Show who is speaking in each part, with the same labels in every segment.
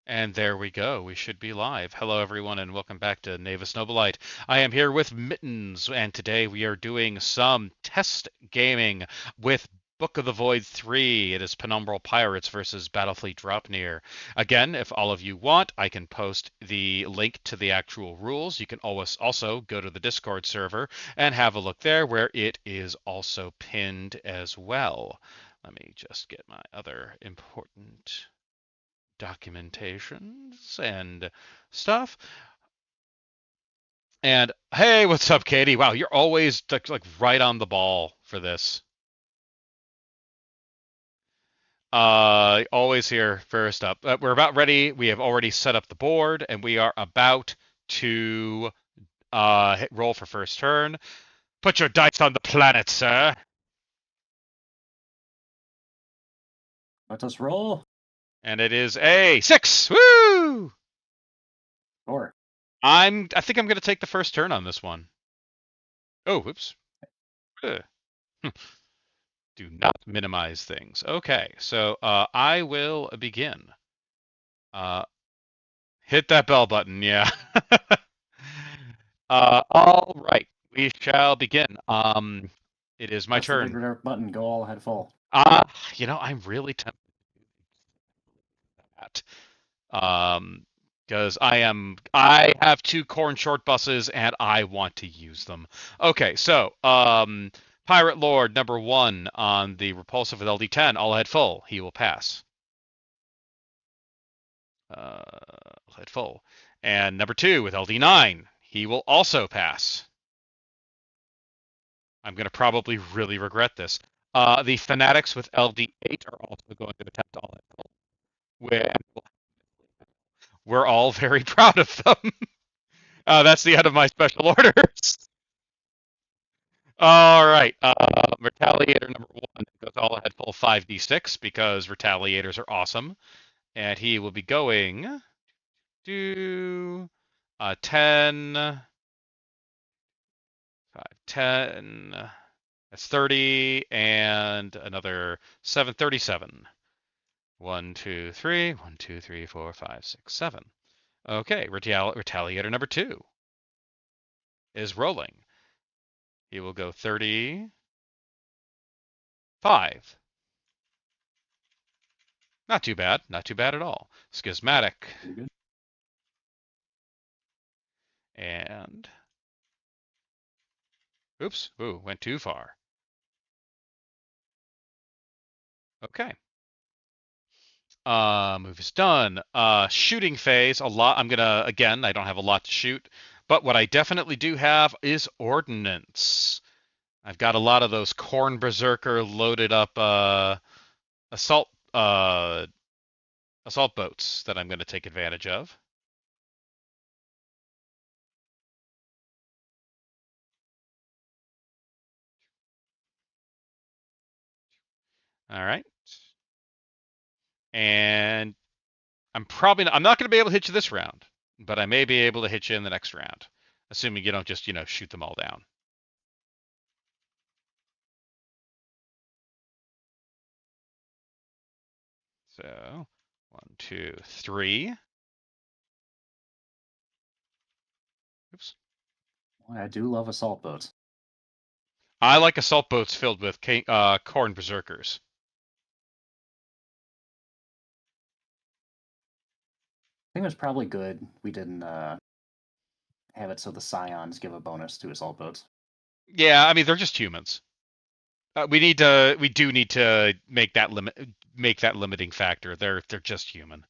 Speaker 1: And there we go. We should be live. Hello, everyone, and welcome back to Navis Nobilite. I am here with Mittens, and today we are doing some test gaming with Book of the Void 3. It is Penumbral Pirates versus Battlefleet Draupnir. Again, if all of you want, I can post the link to the actual rules. You can always also go to the Discord server and have a look there, where it is also pinned as well. Let me just get my other important documentations and stuff. And hey, what's up, Katie? Wow, you're always like right on the ball for this. Always here first up. We're about ready. We have already set up the board, and we are about to roll for first turn. Put your dice on the planet, sir.
Speaker 2: Let us roll.
Speaker 1: And it is a 6. Woo!
Speaker 2: Sure.
Speaker 1: I think I'm gonna take the first turn on this one. Oh, whoops. Do not minimize things. Okay, so I will begin. Hit that bell button, yeah. All right, we shall begin. It is my
Speaker 2: Press the big
Speaker 1: turn.
Speaker 2: red button. Go all ahead full.
Speaker 1: I'm really tempted to do that. Because I have 2 corn short buses and I want to use them. Okay, so Pirate Lord number 1 on the repulsive with LD10, all ahead full. He will pass. Head full. And number 2 with LD9, he will also pass. I'm going to probably really regret this. The Fanatics with LD8 are also going to attempt all head full. We're all very proud of them. That's the end of my special orders. All right. Retaliator number 1 goes all ahead full 5d6 because retaliators are awesome. And he will be going to 10, 5, 10. That's 30 and another 7, 37. 1, 2, 3. 1, 2, 3, 4, 5, 6, 7. Okay, retaliator number 2 is rolling. He will go 35. Not too bad. Not too bad at all. Schismatic.
Speaker 2: Good.
Speaker 1: And oops. Ooh, went too far. Okay. Move is done. Shooting phase, a lot. Again, I don't have a lot to shoot, but what I definitely do have is ordnance. I've got a lot of those corn berserker loaded up assault assault boats that I'm going to take advantage of. All right. And I'm not going to be able to hit you this round, but I may be able to hit you in the next round, assuming you don't just, shoot them all down. So, 1, 2, 3. Oops.
Speaker 2: Boy, I do love assault boats.
Speaker 1: I like assault boats filled with corn berserkers.
Speaker 2: I think it was probably good we didn't have it so the scions give a bonus to assault boats.
Speaker 1: Yeah, I mean they're just humans. We do need to make that limiting factor. They're just human.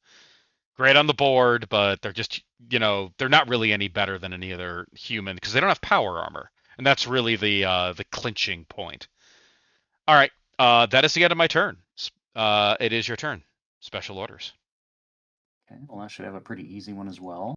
Speaker 1: Great on the board, but they're just they're not really any better than any other human because they don't have power armor, and that's really the clinching point. All right, that is the end of my turn. It is your turn. Special orders.
Speaker 2: Okay, well, I should have a pretty easy one as well.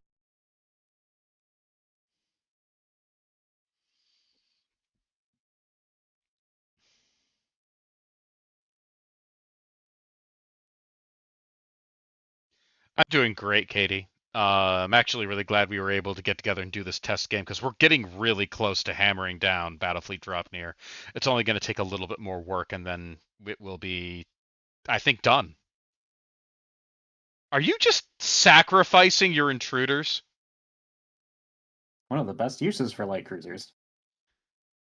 Speaker 1: I'm doing great, Katie. I'm actually really glad we were able to get together and do this test game because we're getting really close to hammering down Battlefleet Draupnir. It's only going to take a little bit more work, and then it will be, I think, done. Are you just sacrificing your intruders?
Speaker 2: One of the best uses for light cruisers.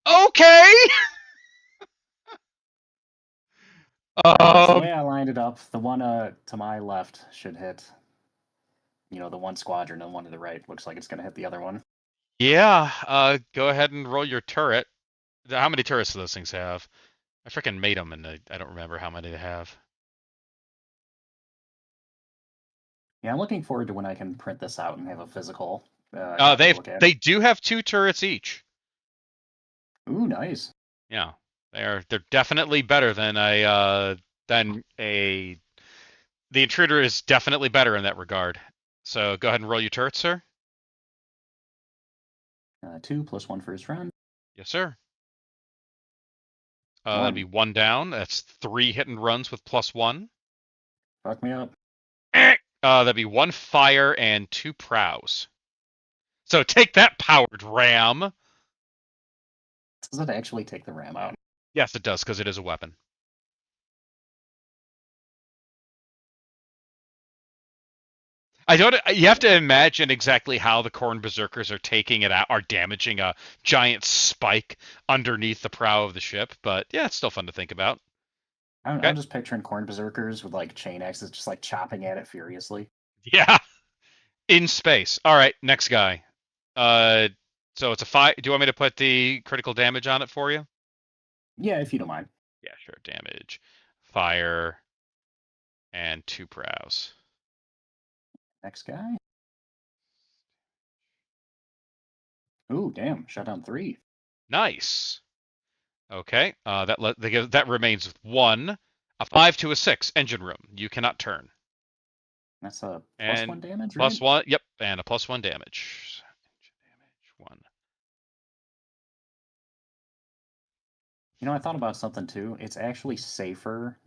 Speaker 1: Okay.
Speaker 2: So the
Speaker 1: Um.
Speaker 2: way I lined it up, the one to my left should hit, the one squadron, and the one to the right looks like it's going to hit the other one.
Speaker 1: Yeah. Go ahead and roll your turret. How many turrets do those things have? I freaking made them, and I don't remember how many they have.
Speaker 2: Yeah, I'm looking forward to when I can print this out and have a physical copy to look at.
Speaker 1: They do have 2 turrets each.
Speaker 2: Ooh, nice.
Speaker 1: Yeah, they're definitely better than a. The intruder is definitely better in that regard. So go ahead and roll your turret, sir.
Speaker 2: 2 plus 1 for his friend.
Speaker 1: Yes, sir. That'd be
Speaker 2: 1.
Speaker 1: 1 down. That's 3 hit and runs with +1.
Speaker 2: Fuck me up.
Speaker 1: That'd be 1 fire and 2 prows. So take that, powered ram.
Speaker 2: Does it actually take the ram out?
Speaker 1: Yes, it does, because it is a weapon. I don't. You have to imagine exactly how the Corn Berserkers are taking it out, are damaging a giant spike underneath the prow of the ship. But yeah, it's still fun to think about. Okay.
Speaker 2: I'm just picturing corn berserkers with like chain axes, just like chopping at it furiously.
Speaker 1: Yeah, in space. All right, next guy. Uh, so it's a 5. Do you want me to put the critical damage on it for you?
Speaker 2: Yeah, if you don't mind.
Speaker 1: Yeah, sure. Damage, fire, and 2 prows.
Speaker 2: Next guy. Ooh, damn! Shut down 3.
Speaker 1: Nice. Okay. That remains with 1. A 5 to a 6 engine room. You cannot turn.
Speaker 2: That's a plus 1
Speaker 1: And
Speaker 2: damage, right?
Speaker 1: +1. Yep, and a +1 damage. Damage 1.
Speaker 2: I thought about something too. It's actually safer,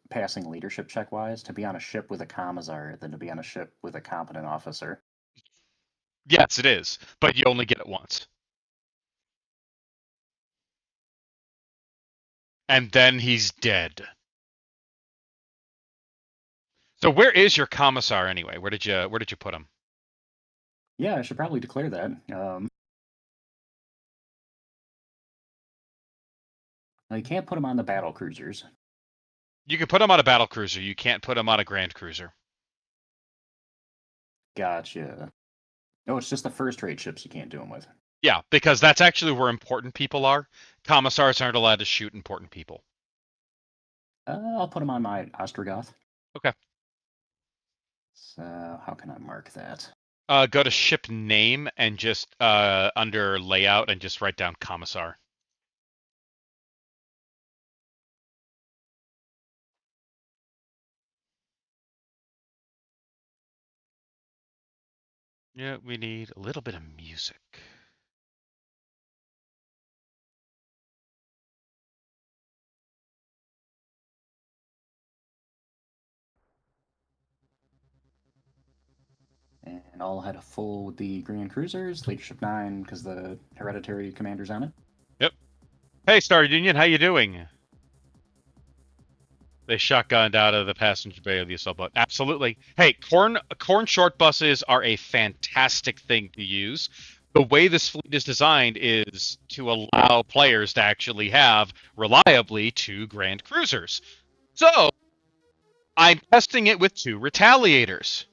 Speaker 2: passing leadership check wise, to be on a ship with a commissar than to be on a ship with a competent officer.
Speaker 1: Yes, it is, but you only get it once. And then he's dead. So where is your commissar anyway? Where did you put him?
Speaker 2: Yeah, I should probably declare that. You can't put him on the battle cruisers.
Speaker 1: You can put him on a battle cruiser. You can't put him on a grand cruiser.
Speaker 2: Gotcha. No, it's just the first rate ships you can't do them with.
Speaker 1: Yeah, because that's actually where important people are. Commissars aren't allowed to shoot important people.
Speaker 2: I'll put him on my Ostrogoth.
Speaker 1: Okay.
Speaker 2: So how can I mark that?
Speaker 1: Go to ship name and just under layout and just write down commissar. Yeah, we need a little bit of music.
Speaker 2: And I'll head full with the Grand Cruisers, Leadership 9, because the hereditary commander's on it.
Speaker 1: Yep. Hey, Star Union, how you doing? They shotgunned out of the passenger bay of the assault boat. Absolutely. Hey, corn short buses are a fantastic thing to use. The way this fleet is designed is to allow players to actually have reliably 2 grand cruisers. So I'm testing it with 2 retaliators.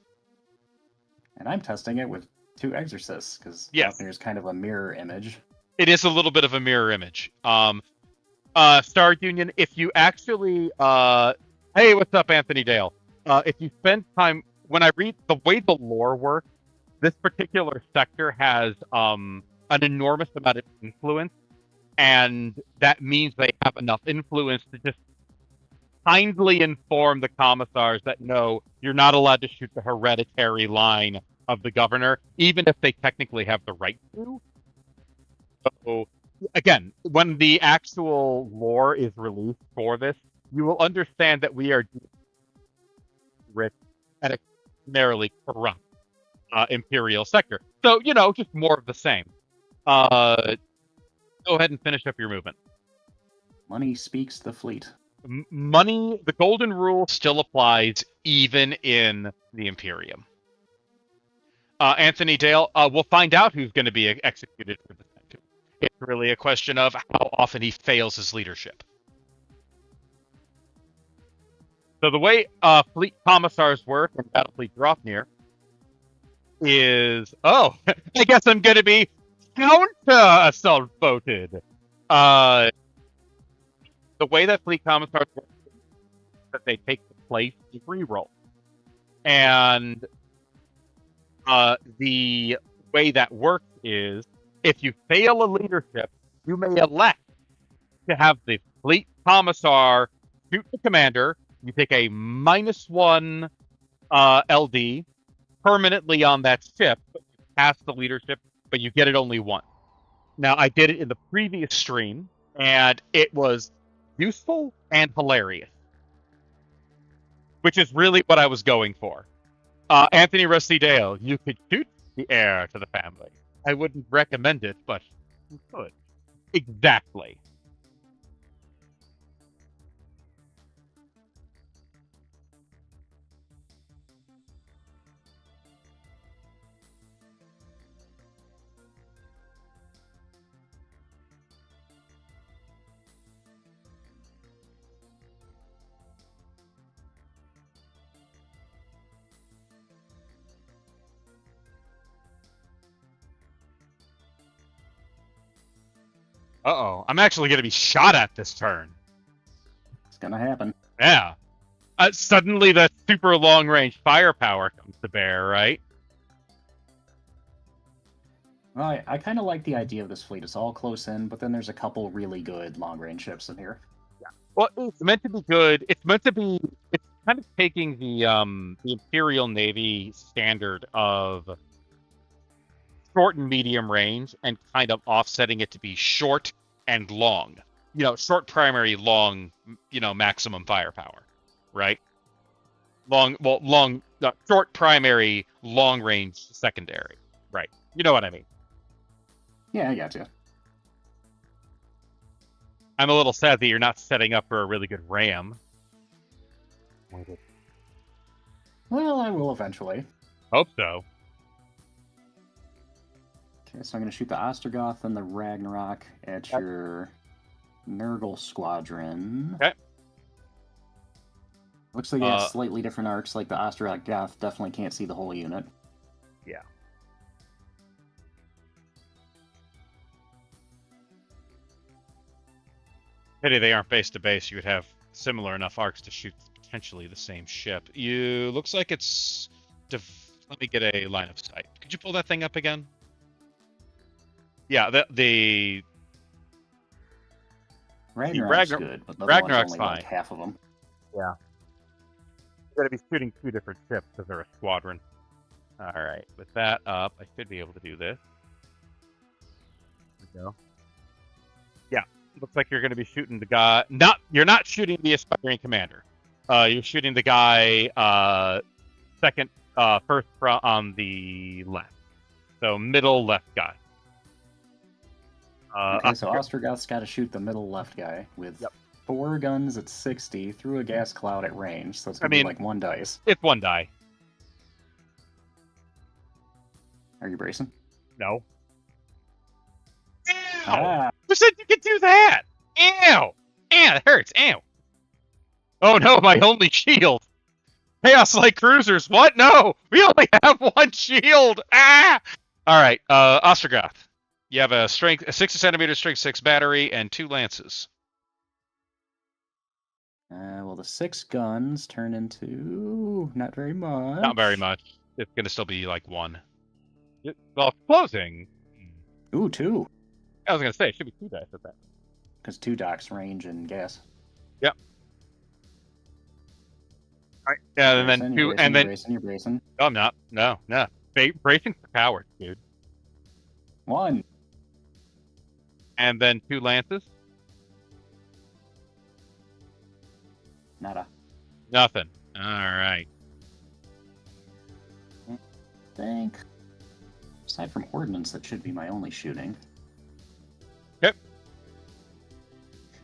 Speaker 2: And I'm testing it with 2 exorcists, because
Speaker 1: Yes.
Speaker 2: Draupnir is kind of a mirror image.
Speaker 1: It is a little bit of a mirror image. Star Union, if you actually, hey, what's up, Anthony Dale? If you spend time, when I read the way the lore works, this particular sector has an enormous amount of influence, and that means they have enough influence to just kindly inform the commissars that no, you're not allowed to shoot the hereditary line of the governor, even if they technically have the right to. So, again, when the actual lore is released for this, you will understand that we are rich and extraordinarily corrupt imperial sector. So, just more of the same. Go ahead and finish up your movement.
Speaker 2: Money speaks the fleet.
Speaker 1: Money, the golden rule still applies even in the Imperium. Anthony Dale, we'll find out who's going to be executed for the second. It's really a question of how often he fails his leadership. So the way fleet commissars work in Battlefleet Draupnir is, I guess I'm going to be counter-assault voted. The way that fleet commissars work is that they take the place in reroll. And the way that works is, if you fail a leadership, you may elect to have the fleet commissar shoot the commander. You take a -1 LD permanently on that ship, but you pass the leadership, but you get it only once. Now, I did it in the previous stream, and it was useful and hilarious, which is really what I was going for. Anthony Rusty-Dale, you could shoot the heir to the family. I wouldn't recommend it, but you could. Exactly. Uh-oh. I'm actually going to be shot at this turn.
Speaker 2: It's gonna happen.
Speaker 1: Yeah. Suddenly the super long-range firepower comes to bear, right?
Speaker 2: Well, I kind of like the idea of this fleet. It's all close in, but then there's a couple really good long-range ships in here.
Speaker 1: Well, it's meant to be good. It's meant to be... It's kind of taking the Imperial Navy standard of short and medium range and kind of offsetting it to be short and long. You know, short primary, long, maximum firepower, right? Short primary, long range secondary, right? You know what I mean?
Speaker 2: Yeah, I got you.
Speaker 1: I'm a little sad that you're not setting up for a really good ram.
Speaker 2: Well, I will eventually.
Speaker 1: Hope so.
Speaker 2: Okay, so I'm going to shoot the Ostrogoth and the Ragnarok at your Nurgle squadron.
Speaker 1: Okay.
Speaker 2: Looks like it has slightly different arcs, like the Ostrogoth definitely can't see the whole unit.
Speaker 1: Yeah. Pity they aren't base to base. You would have similar enough arcs to shoot potentially the same ship. Looks like it's... Let me get a line of sight. Could you pull that thing up again? Yeah, the
Speaker 2: Ragnarok's good, but the other
Speaker 1: Ragnarok's
Speaker 2: one's only
Speaker 1: fine.
Speaker 2: like half of them.
Speaker 1: Yeah. You're going to be shooting two different ships because they're a squadron. Alright, with that up, I should be able to do this. There we go. Yeah, looks like you're going to be shooting the guy... You're not shooting the aspiring commander. You're shooting the guy first on the left. So middle left guy.
Speaker 2: Okay, so Ostrogoth's got to shoot the middle left guy with 4 guns at 60 through a gas cloud at range, so it's going to be like 1 dice.
Speaker 1: It's 1 die.
Speaker 2: Are you bracing?
Speaker 1: No. Ew!
Speaker 2: Ah.
Speaker 1: Who said you could do that? Ew! Ew, it hurts. Ew. Oh no, my only shield. Chaos-like cruisers. What? No! We only have 1 shield! Ah! Alright, Ostrogoth. You have a 60 centimeter strength 6 battery and 2 lances.
Speaker 2: Well, the 6 guns turn into not very much.
Speaker 1: Not very much. It's going to still be like 1. Well, closing.
Speaker 2: Ooh, 2.
Speaker 1: I was going to say, it should be 2 dice at that.
Speaker 2: Because 2 docks range and gas.
Speaker 1: Yep. All right. Yeah, and then 2, and then...
Speaker 2: You're bracing.
Speaker 1: No, I'm not. No. Bracing for cowards, dude.
Speaker 2: 1.
Speaker 1: And then 2 lances.
Speaker 2: Nada.
Speaker 1: Nothing. All right.
Speaker 2: I think, aside from ordnance, that should be my only shooting.
Speaker 1: Yep.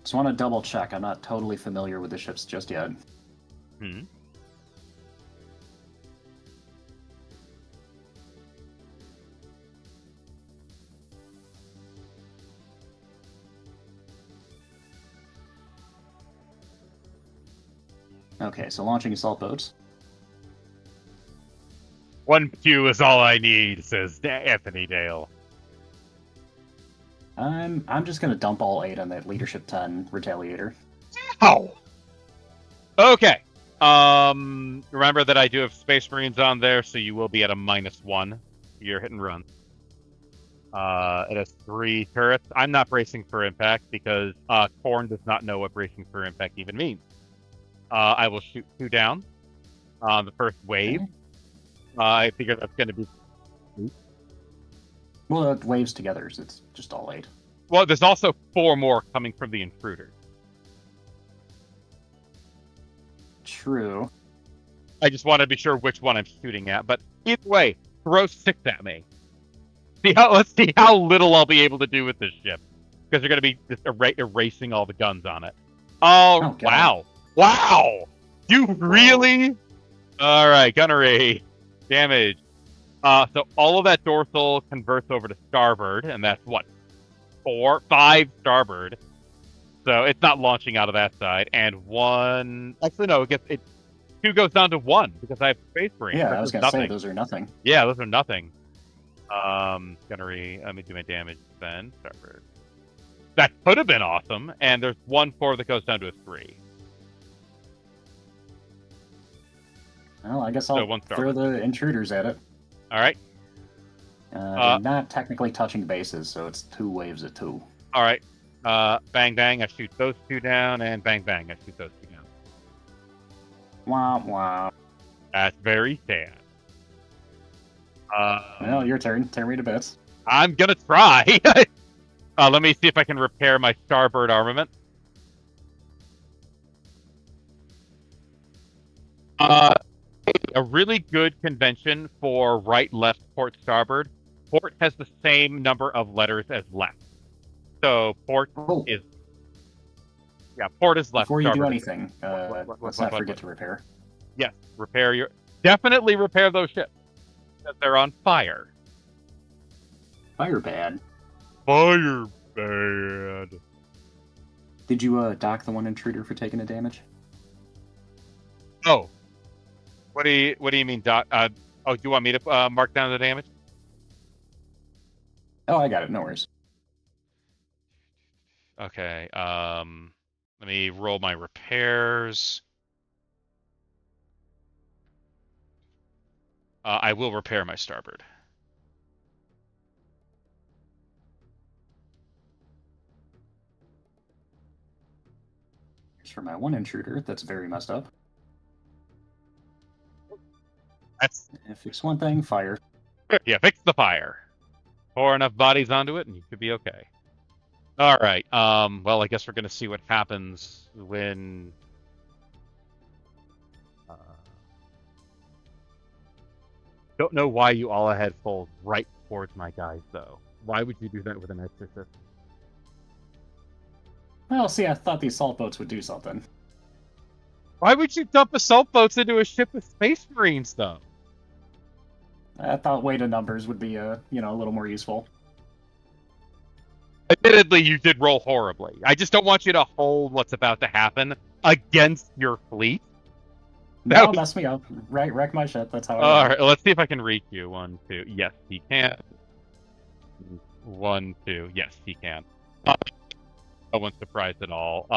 Speaker 2: Just want to double check. I'm not totally familiar with the ships just yet.
Speaker 1: Hmm.
Speaker 2: Okay, so launching assault boats.
Speaker 1: 1Q is all I need, says Anthony Dale.
Speaker 2: I'm just gonna dump all 8 on that leadership 10 retaliator.
Speaker 1: Oh. Okay. Remember that I do have Space Marines on there, so you will be at a -1. You're hit and run. It has 3 turrets. I'm not bracing for impact because Korn does not know what bracing for impact even means. I will shoot 2 down on the first wave.
Speaker 2: Okay.
Speaker 1: I figure that's going to be.
Speaker 2: Well, it waves together, so it's just all 8.
Speaker 1: Well, there's also 4 more coming from the intruder.
Speaker 2: True.
Speaker 1: I just want to be sure which one I'm shooting at. But either way, throw 6 at me. Let's see how little I'll be able to do with this ship, because they're going to be just erasing all the guns on it. Oh wow, wow! You really? All right, gunnery damage. So all of that dorsal converts over to starboard, and that's what 4, 5 starboard. So it's not launching out of that side, and 1. Actually, no, it 2 goes down to 1 because I have Space Marine.
Speaker 2: Yeah, I was gonna say those are nothing.
Speaker 1: Yeah, those are nothing. Gunnery. Let me do my damage then. Starboard. That could have been awesome, and there's 1 4 that goes down to a 3.
Speaker 2: Well, I guess I'll throw the intruders at it.
Speaker 1: All right.
Speaker 2: They're not technically touching bases, so it's 2 waves of 2.
Speaker 1: All right. Bang bang. I shoot those 2 down, and bang bang. I shoot those 2 down.
Speaker 2: Womp womp.
Speaker 1: That's very sad.
Speaker 2: Well, your turn. Tear me to bits.
Speaker 1: I'm gonna try. Let me see if I can repair my starboard armament. A really good convention for right, left, port, starboard. Port has the same number of letters as left. So port is... Yeah, port is left.
Speaker 2: Before you do anything, let's not forget to repair.
Speaker 1: Yes, repair your... Definitely repair those ships. Because they're on fire.
Speaker 2: Fire bad.
Speaker 1: Fire bad.
Speaker 2: Did you dock the 1 intruder for taking the damage?
Speaker 1: Oh. What do you mean, Doc? Oh, do you want me to mark down the damage?
Speaker 2: Oh, I got it. No worries.
Speaker 1: Okay. Let me roll my repairs. I will repair my starboard.
Speaker 2: Here's for my 1 intruder. That's very messed up. Fix 1 thing, fire.
Speaker 1: Yeah, fix the fire. Pour enough bodies onto it, and you should be okay. All right. Well, I guess we're gonna see what happens when. Don't know why you all ahead fold right towards my guys, though. Why would you do that with an exorcist?
Speaker 2: Well, see, I thought the assault boats would do something.
Speaker 1: Why would you dump assault boats into a ship with Space Marines, though?
Speaker 2: I thought weighted numbers would be, a little more useful.
Speaker 1: Admittedly, you did roll horribly. I just don't want you to hold what's about to happen against your fleet.
Speaker 2: No, mess me up. Wreck my ship. That's how I
Speaker 1: All right, let's see if I can reach you. 1, 2. Yes, he can. 1, 2. Yes, he can. No one's surprised at all.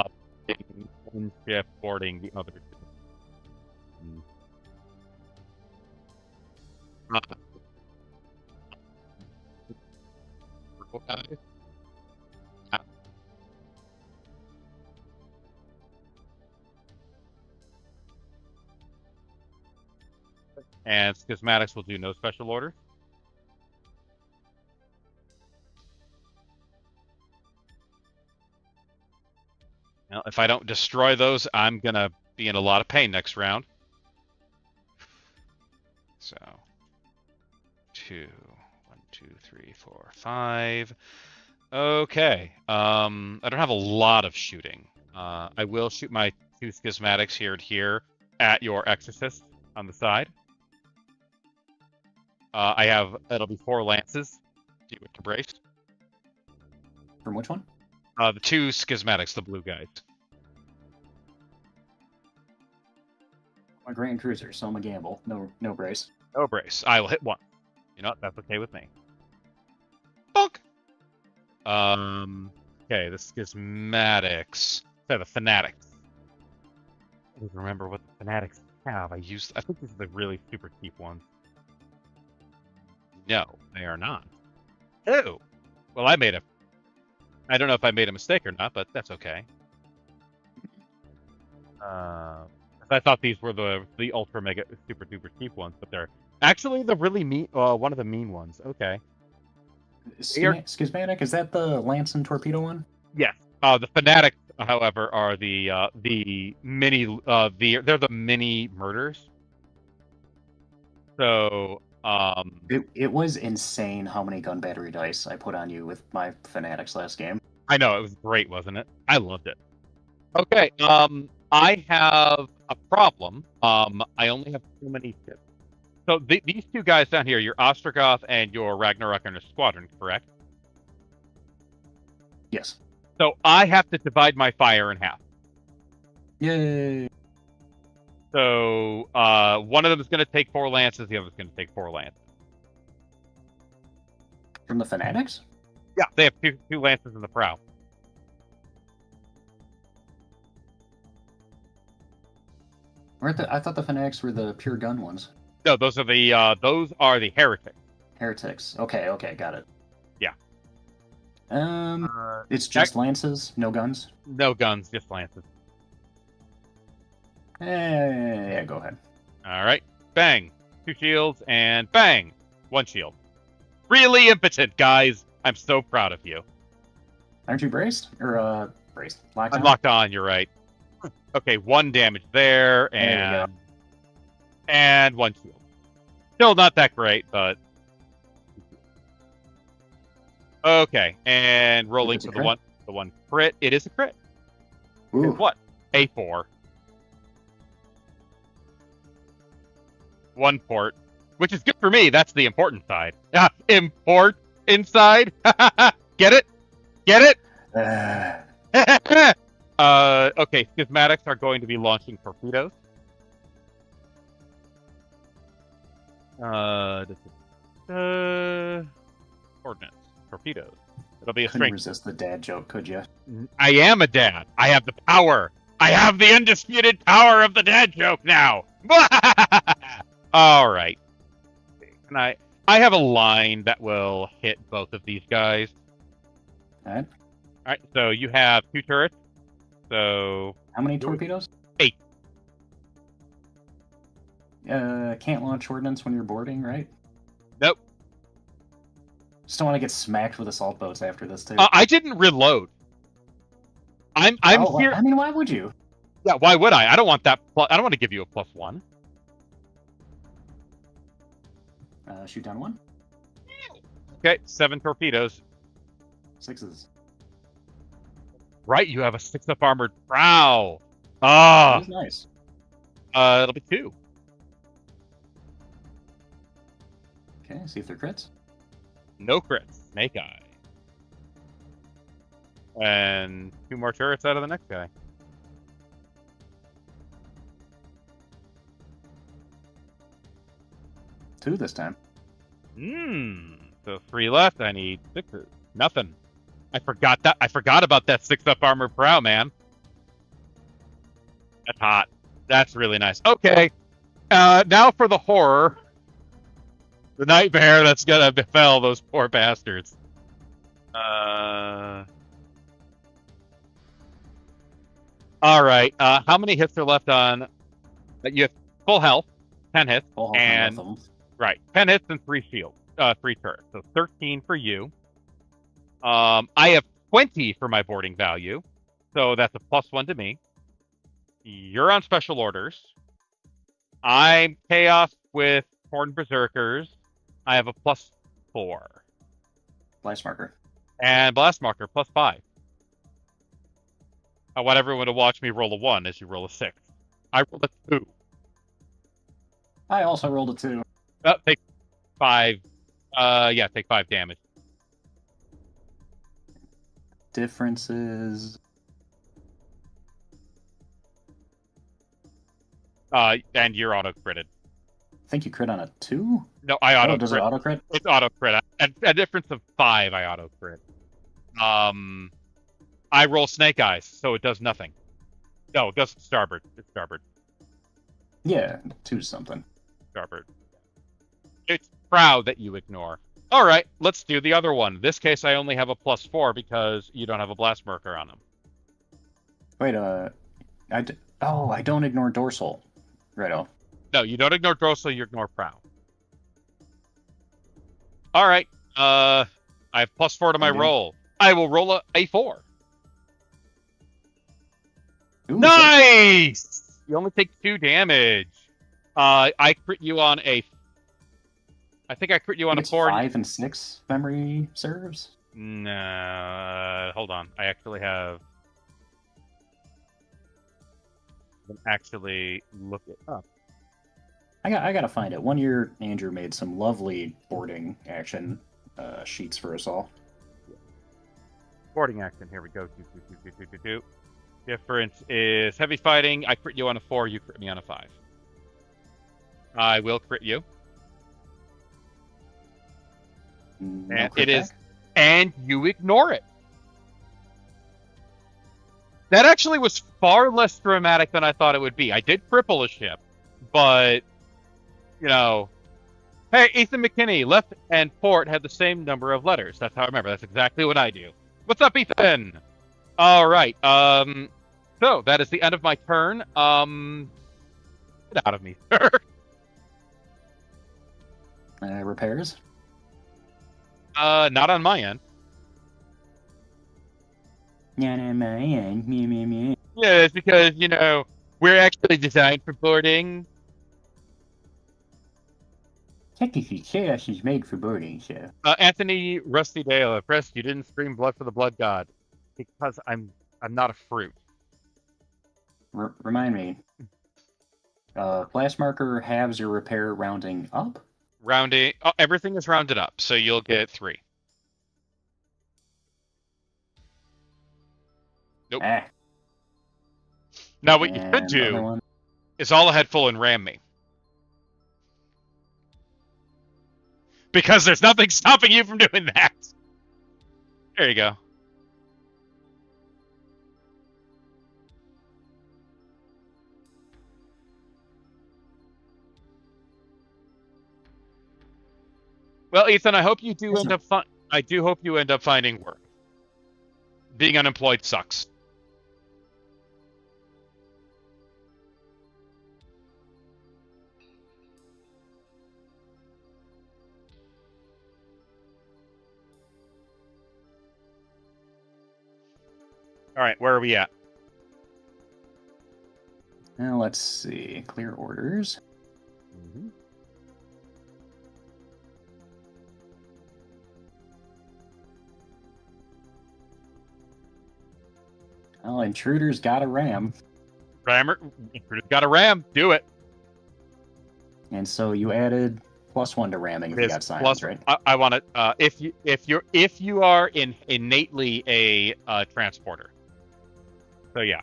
Speaker 1: One ship boarding the other ship. And schismatics will do no special order. Now, if I don't destroy those, I'm gonna be in a lot of pain next round. So, 2, 1, 2, 3, 4, 5. Okay. I don't have a lot of shooting. I will shoot my two schismatics here and here at your exorcist on the side. It'll be 4 lances. Do you to brace?
Speaker 2: From which one?
Speaker 1: The two schismatics, the blue guys.
Speaker 2: My Grand Cruiser, so I'm a gamble. No brace.
Speaker 1: No brace. I will hit one. You know what? That's okay with me. Bonk! Okay, the schismatics. The fanatics. I don't remember what the fanatics have. I think these are the really super cheap ones. No, they are not. Oh! Well, I don't know if I made a mistake or not, but that's okay. I thought these were the ultra mega super duper cheap ones, but they're actually the really mean one of the mean ones. Okay.
Speaker 2: Schismatic, is that the lance and torpedo one?
Speaker 1: Yes. The fanatics, however, are the mini they're the mini murders. So
Speaker 2: it was insane how many gun battery dice I put on you with my fanatics last game.
Speaker 1: I know, it was great, wasn't it? I loved it. Okay, I have a problem. I only have too many ships. So these two guys down here, your Ostrogoth and your Ragnarok in a squadron, correct?
Speaker 2: Yes.
Speaker 1: So I have to divide my fire in half.
Speaker 2: Yay!
Speaker 1: So one of them is going to take 4 lances, the other is going to take 4 lances.
Speaker 2: From the fanatics?
Speaker 1: Yeah, they have two lances in the prow.
Speaker 2: I thought the fanatics were the pure gun ones.
Speaker 1: No, those are the heretics.
Speaker 2: Heretics. Okay, got it.
Speaker 1: Yeah.
Speaker 2: It's just lances, no guns.
Speaker 1: No guns, just lances.
Speaker 2: Yeah, go ahead.
Speaker 1: All right, bang, 2 shields, and bang, 1 shield. Really impotent, guys. I'm so proud of you.
Speaker 2: Aren't you braced or braced? Locked on?
Speaker 1: I'm locked on. You're right. Okay, 1 damage there, and 1 shield. Still not that great, but okay. And rolling for the one crit. It is a crit.
Speaker 2: Ooh.
Speaker 1: What? A4. 1 port, which is good for me. That's the important side. Import inside. Get it? Get it? Okay, schismatics are going to be launching torpedoes. Ordnance. Torpedoes. It'll be a
Speaker 2: Couldn't
Speaker 1: strength.
Speaker 2: resist the dad joke, could you?
Speaker 1: I am a dad. I have the power. I have the undisputed power of the dad joke now. All right. And I have a line that will hit both of these guys.
Speaker 2: All right.
Speaker 1: All right. So you have 2 turrets. So
Speaker 2: how many torpedoes?
Speaker 1: 8.
Speaker 2: Can't launch ordnance when you're boarding, right?
Speaker 1: Nope.
Speaker 2: Just don't want to get smacked with assault boats after this too.
Speaker 1: I didn't reload. I'm here.
Speaker 2: I mean, why would you?
Speaker 1: Yeah, why would I? I don't want that. I don't want to give you a +1.
Speaker 2: Shoot down 1.
Speaker 1: Okay, 7 torpedoes.
Speaker 2: 6s.
Speaker 1: Right, you have a 6-up armored prow. Ah,
Speaker 2: That's nice.
Speaker 1: It'll be 2.
Speaker 2: Okay, see if they're crits.
Speaker 1: No crits. Snake eye. And 2 more turrets out of the next guy.
Speaker 2: Two this time.
Speaker 1: So 3 left. I need 6s. Nothing. I forgot about that 6-up armored prow, man. That's hot. That's really nice. Okay. Now for the horror. The nightmare that's gonna befell those poor bastards. All right. How many hits are left on? You have full health, 10 hits,
Speaker 2: Full health
Speaker 1: and
Speaker 2: on both of them.
Speaker 1: right, 10 hits and 3 shields, 3 turrets. So 13 for you. I have 20 for my boarding value, so that's a +1 to me. You're on special orders. I'm chaos with Horned Berserkers. I have a +4.
Speaker 2: Blast marker.
Speaker 1: And blast marker +5. I want everyone to watch me roll a 1 as you roll a 6. I rolled a 2.
Speaker 2: I also rolled a 2.
Speaker 1: Take 5. Yeah, take 5 damage.
Speaker 2: Differences.
Speaker 1: And you're auto critted.
Speaker 2: I think you crit on a 2?
Speaker 1: No, I auto
Speaker 2: Oh,
Speaker 1: crit.
Speaker 2: does it auto crit?
Speaker 1: It's auto crit. At a difference of 5, I auto crit. I roll snake eyes, so it does nothing. No, it does starboard. It's starboard.
Speaker 2: Yeah, 2 something.
Speaker 1: Starboard. It's proud that you ignore. All right, let's do the other one. In this case, I only have a +4 because you don't have a blast marker on them.
Speaker 2: Wait, I don't ignore dorsal. Righto.
Speaker 1: No, you don't ignore dorsal, you ignore prow. All right, I have +4 to my
Speaker 2: Okay.
Speaker 1: roll. I will roll a 4.
Speaker 2: Ooh,
Speaker 1: Nice! 6. You only take 2 damage. I crit you on a... I think I crit you on a 4.
Speaker 2: 5 and 6, memory serves?
Speaker 1: No, hold on. I actually have... I can actually look it up.
Speaker 2: I gotta find it. One year, Andrew made some lovely boarding action sheets for us all.
Speaker 1: Boarding action. Here we go. Do. Difference is heavy fighting. I crit you on a 4. You crit me on a 5. I will crit you.
Speaker 2: No
Speaker 1: And
Speaker 2: crit
Speaker 1: it is,
Speaker 2: back?
Speaker 1: and you ignore it. That actually was far less dramatic than I thought it would be. I did cripple a ship, but you know, hey, Ethan McKinney, left and port had the same number of letters. That's how I remember. That's exactly what I do. What's up, Ethan? All right. So that is the end of my turn. Get out of me, sir.
Speaker 2: Repairs?
Speaker 1: Not on my end.
Speaker 2: Not on my end. Meh.
Speaker 1: Yeah, it's because, we're actually designed for boarding.
Speaker 2: Technically, chaos is made for boarding, so.
Speaker 1: Anthony Rusty Dale, impressed you didn't scream blood for the blood god. Because I'm not a fruit.
Speaker 2: Remind me. Blast marker halves your repair rounding up?
Speaker 1: Rounding, everything is rounded up, so you'll get 3. Nope. Now what you should do is all ahead full and ram me. Because there's nothing stopping you from doing that. There you go. Well, Ethan, I hope you do end up. I do hope you end up finding work. Being unemployed sucks. All right, where are we at?
Speaker 2: Now let's see. Clear orders.
Speaker 1: Mm-hmm.
Speaker 2: Well, intruders got a ram.
Speaker 1: Intruders got a ram. Do it.
Speaker 2: And so you added +1 to ramming if you got science, right?
Speaker 1: I want to. If you are innately a transporter. So yeah.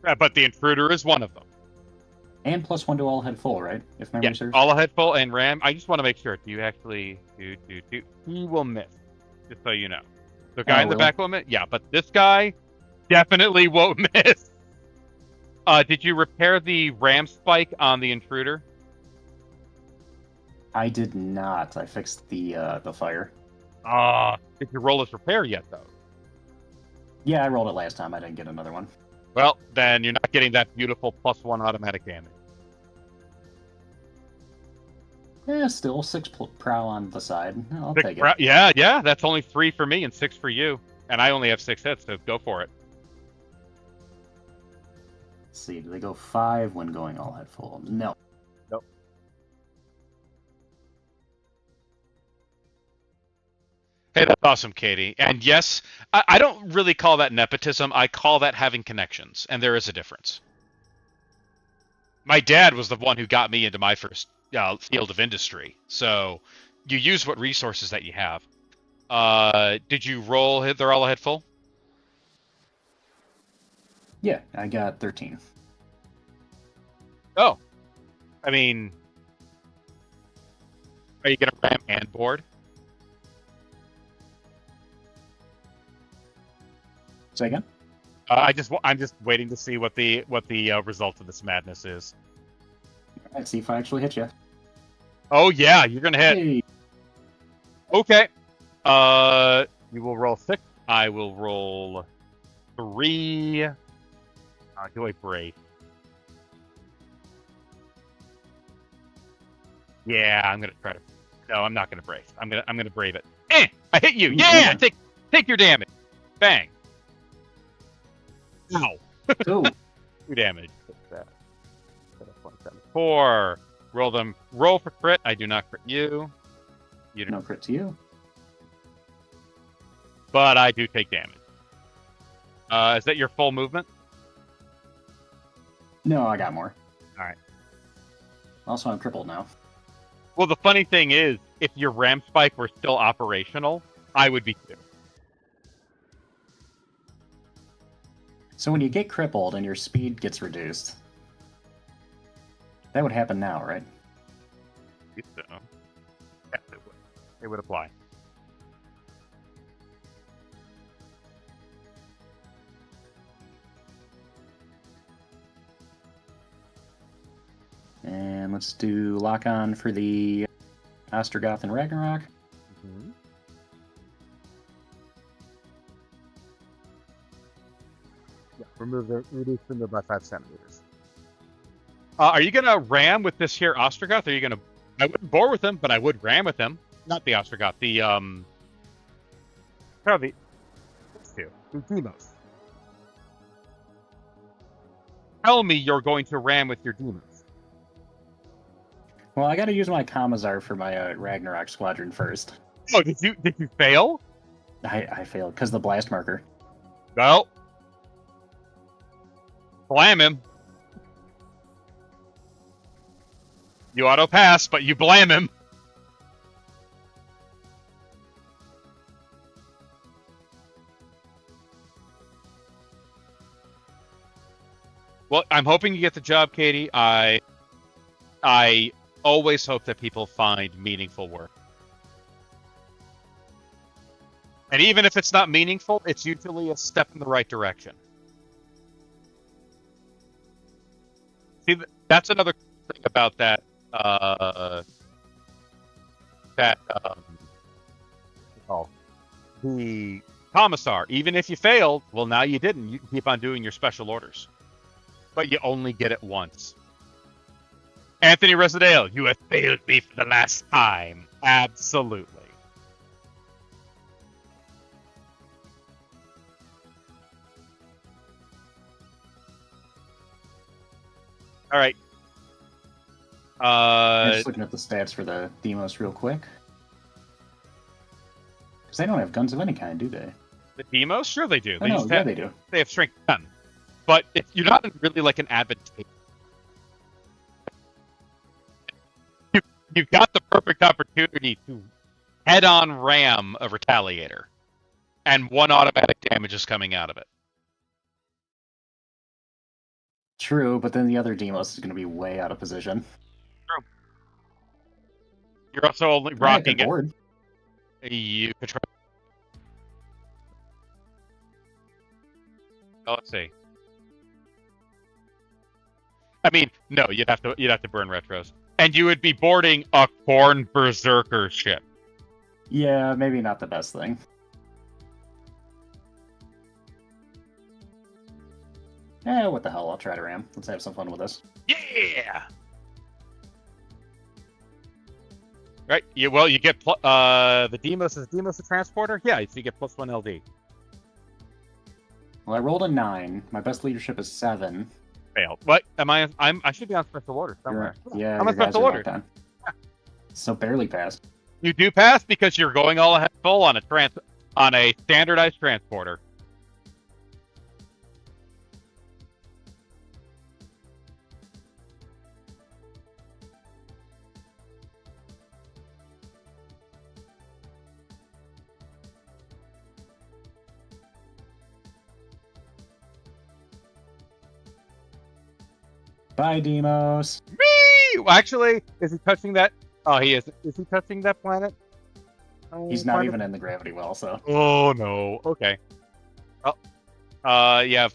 Speaker 1: But the intruder is one of them.
Speaker 2: And +1 to all head full, right? If memory serves.
Speaker 1: All ahead full and ram. I just want to make sure. Do you actually do? He will miss. Just so you know. The guy in the back will miss. Yeah, but this guy definitely won't miss. Did you repair the ram spike on the intruder?
Speaker 2: I did not. I fixed the fire.
Speaker 1: Did you roll his repair yet, though?
Speaker 2: Yeah, I rolled it last time. I didn't get another one.
Speaker 1: Well, then you're not getting that beautiful +1 automatic damage.
Speaker 2: Yeah, still 6 prow on the side. I'll take it.
Speaker 1: Yeah, that's only 3 for me and 6 for you. And I only have 6 hits, so go for it.
Speaker 2: Let's see, do they go 5 when going all head full? No.
Speaker 1: Hey, that's awesome, Katie. And yes, I don't really call that nepotism. I call that having connections, and there is a difference. My dad was the one who got me into my first field of industry. So you use what resources that you have. Did you roll? They're all ahead full?
Speaker 2: Yeah, I got 13.
Speaker 1: Oh, I mean, are you gonna ram and board?
Speaker 2: Say again?
Speaker 1: I'm just waiting to see what the result of this madness is.
Speaker 2: Let's see if I actually hit you.
Speaker 1: Oh yeah, you're gonna hit.
Speaker 2: Hey.
Speaker 1: Okay. You will roll 6. I will roll 3. Do I brave? Yeah, I'm gonna try to. No, I'm not gonna brave. I'm gonna brave it. I hit you. Yeah, take your damage. Bang. Ow.
Speaker 2: Oh.
Speaker 1: 2 damage. 4. Roll them. Roll for crit. I do not crit you. You
Speaker 2: No crit to you.
Speaker 1: But I do take damage. Is that your full movement?
Speaker 2: No, I got more.
Speaker 1: All right.
Speaker 2: Also, I'm crippled now.
Speaker 1: Well, the funny thing is, if your ram spike were still operational, I would be too.
Speaker 2: So when you get crippled and your speed gets reduced, that would happen now, right?
Speaker 1: So, yes, it would. It would apply.
Speaker 2: And let's do lock on for the Ostrogoth and Ragnarok.
Speaker 1: Mm-hmm. Yeah, reduce them by 5 centimeters. Are you gonna ram with this here Ostrogoth? Or are you gonna? I wouldn't bore with him, but I would ram with him. Not the Ostrogoth. The probably the Demos. Tell me you're going to ram with your demons.
Speaker 2: Well, I got to use my Kamazar for my Ragnarok squadron first.
Speaker 1: Oh, did you fail?
Speaker 2: I failed because the blast marker.
Speaker 1: No. Blam him. You auto pass, but you blam him. Well, I'm hoping you get the job, Katie. I always hope that people find meaningful work. And even if it's not meaningful, it's usually a step in the right direction. See, that's another thing about that. The commissar. Even if you failed, well, now you didn't. You can keep on doing your special orders, but you only get it once. Anthony Residale, you have failed me for the last time. Absolutely. All right.
Speaker 2: I'm just looking at the stats for the Demos real quick. Because they don't have guns of any kind, do they?
Speaker 1: The Demos? Sure they do.
Speaker 2: Oh, no, yeah, they do.
Speaker 1: They have strength 10. But if you're not really like an advantage. You've got the perfect opportunity to head-on ram a Retaliator. And 1 automatic damage is coming out of it.
Speaker 2: True, but then the other Demos is going to be way out of position.
Speaker 1: True. You're also only rocking it.
Speaker 2: Board.
Speaker 1: You could try. Oh, let's see. I mean, no, you'd have to burn retros, and you would be boarding a Khorne Berserker ship.
Speaker 2: Yeah, maybe not the best thing. What the hell? I'll try to ram. Let's have some fun with this.
Speaker 1: Yeah. Right. You get the Demos. Is Demos a transporter? Yeah. So you get +1 LD.
Speaker 2: Well, I rolled a 9. My best leadership is 7.
Speaker 1: Failed. What? Am I? I should be on special order somewhere.
Speaker 2: Yeah,
Speaker 1: I'm on special order.
Speaker 2: So barely passed.
Speaker 1: You do pass because you're going all ahead full on a standardized transporter.
Speaker 2: Bye, Demos.
Speaker 1: Whee! Actually, is he touching that? Oh, he is. Is he touching that planet?
Speaker 2: He's not even in the gravity well, so.
Speaker 1: Oh no. Okay. Oh, yeah.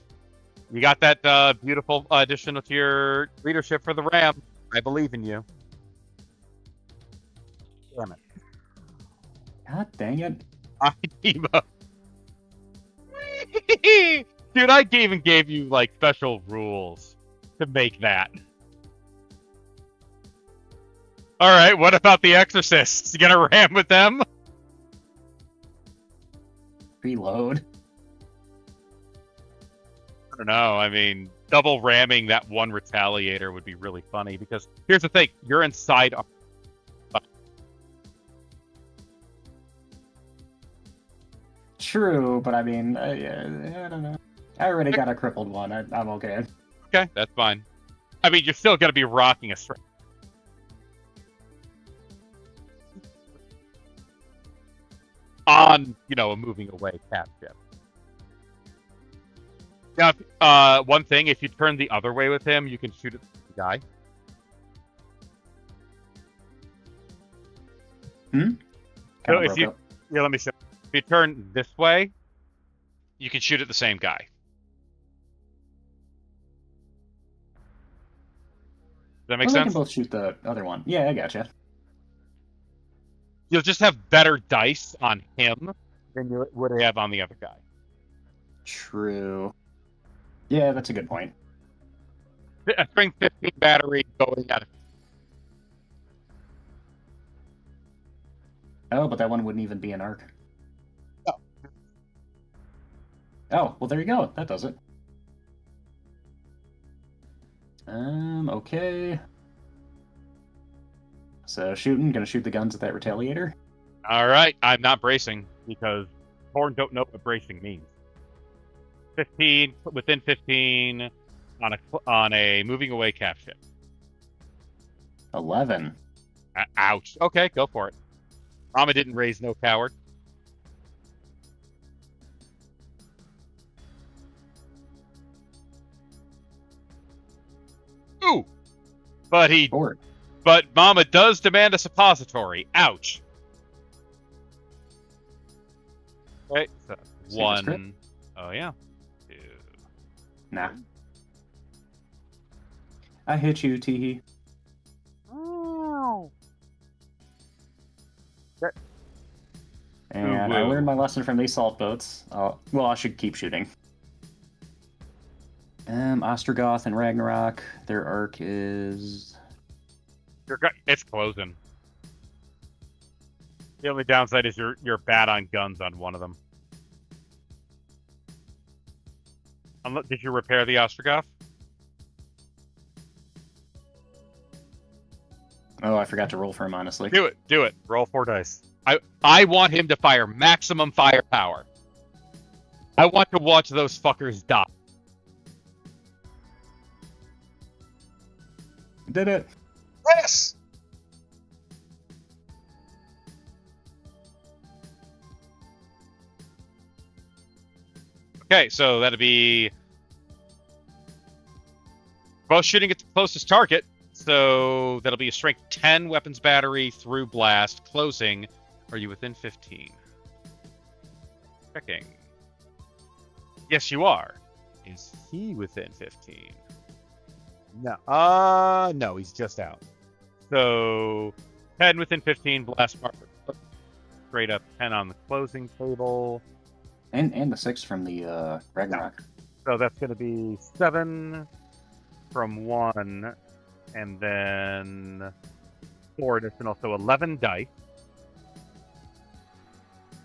Speaker 1: You got that beautiful addition to your leadership for the Ram. I believe in you. Damn it.
Speaker 2: God dang it.
Speaker 1: Emo. Dude, I even gave you like special rules to make that. All right, what about the Exorcists? You gonna ram with them?
Speaker 2: Reload.
Speaker 1: I don't know. I mean, double ramming that one Retaliator would be really funny because here's the thing: you're inside.
Speaker 2: True, but I mean, I don't know. I already got a crippled one. I'm okay.
Speaker 1: Okay, that's fine. I mean, you're still gonna be rocking a strength. On, a moving away cap ship. Now, one thing, if you turn the other way with him, you can shoot at the guy. So if you, let me show. If you turn this way, you can shoot at the same guy. Does that make sense?
Speaker 2: They can both shoot the other one. Yeah, I gotcha.
Speaker 1: You'll just have better dice on him than you would have on the other guy.
Speaker 2: True. Yeah, that's a good point.
Speaker 1: A strength 15 battery going at it.
Speaker 2: Oh, but that one wouldn't even be an arc.
Speaker 1: No.
Speaker 2: Oh, well, there you go. That does it. Okay. So shooting, gonna shoot the guns at that Retaliator.
Speaker 1: All right, I'm not bracing because Horn don't know what bracing means. 15 within 15 on a moving away cap ship.
Speaker 2: 11.
Speaker 1: Ouch. Okay, go for it. Mama didn't raise no coward. Ooh, but But Mama does demand a suppository. Ouch. Okay, so one. Oh yeah. Two.
Speaker 2: Nah. I hit you, Teehee.
Speaker 1: Oh. Okay.
Speaker 2: And I learned my lesson from the assault boats. Well, I should keep shooting. Ostrogoth and Ragnarok. Their arc is...
Speaker 1: It's closing. The only downside is you're bad on guns on one of them. Did you repair the Ostrogoth?
Speaker 2: Oh, I forgot to roll for him, honestly.
Speaker 1: Do it. Roll 4 dice. I want him to fire maximum firepower. I want to watch those fuckers die.
Speaker 2: Did it.
Speaker 1: Yes! Okay, so that'll be both shooting at the closest target. So that'll be a strength 10 weapons battery through blast. Closing. Are you within 15? Checking. Yes, you are. Is he within 15? No. No, he's just out. So 10 within 15, blast marker. Straight up 10 on the closing table.
Speaker 2: And the 6 from the Ragnarok.
Speaker 1: So that's going to be 7 from 1, and then 4 additional, so 11 dice.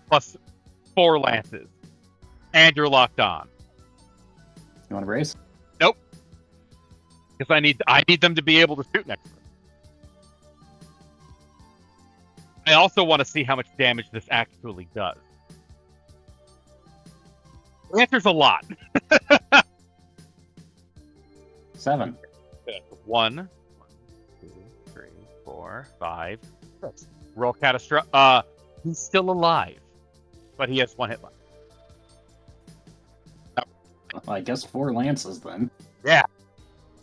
Speaker 1: Plus 4 lances. And you're locked on.
Speaker 2: You want to brace?
Speaker 1: Nope. Because I need them to be able to shoot next to I also want to see how much damage this actually does. The answer's a lot.
Speaker 2: 7.
Speaker 1: 1, 2, 3, 4, 5, 6. Roll catastrophe. He's still alive, but he has 1 hit left.
Speaker 2: Well, I guess 4 lances then.
Speaker 1: Yeah,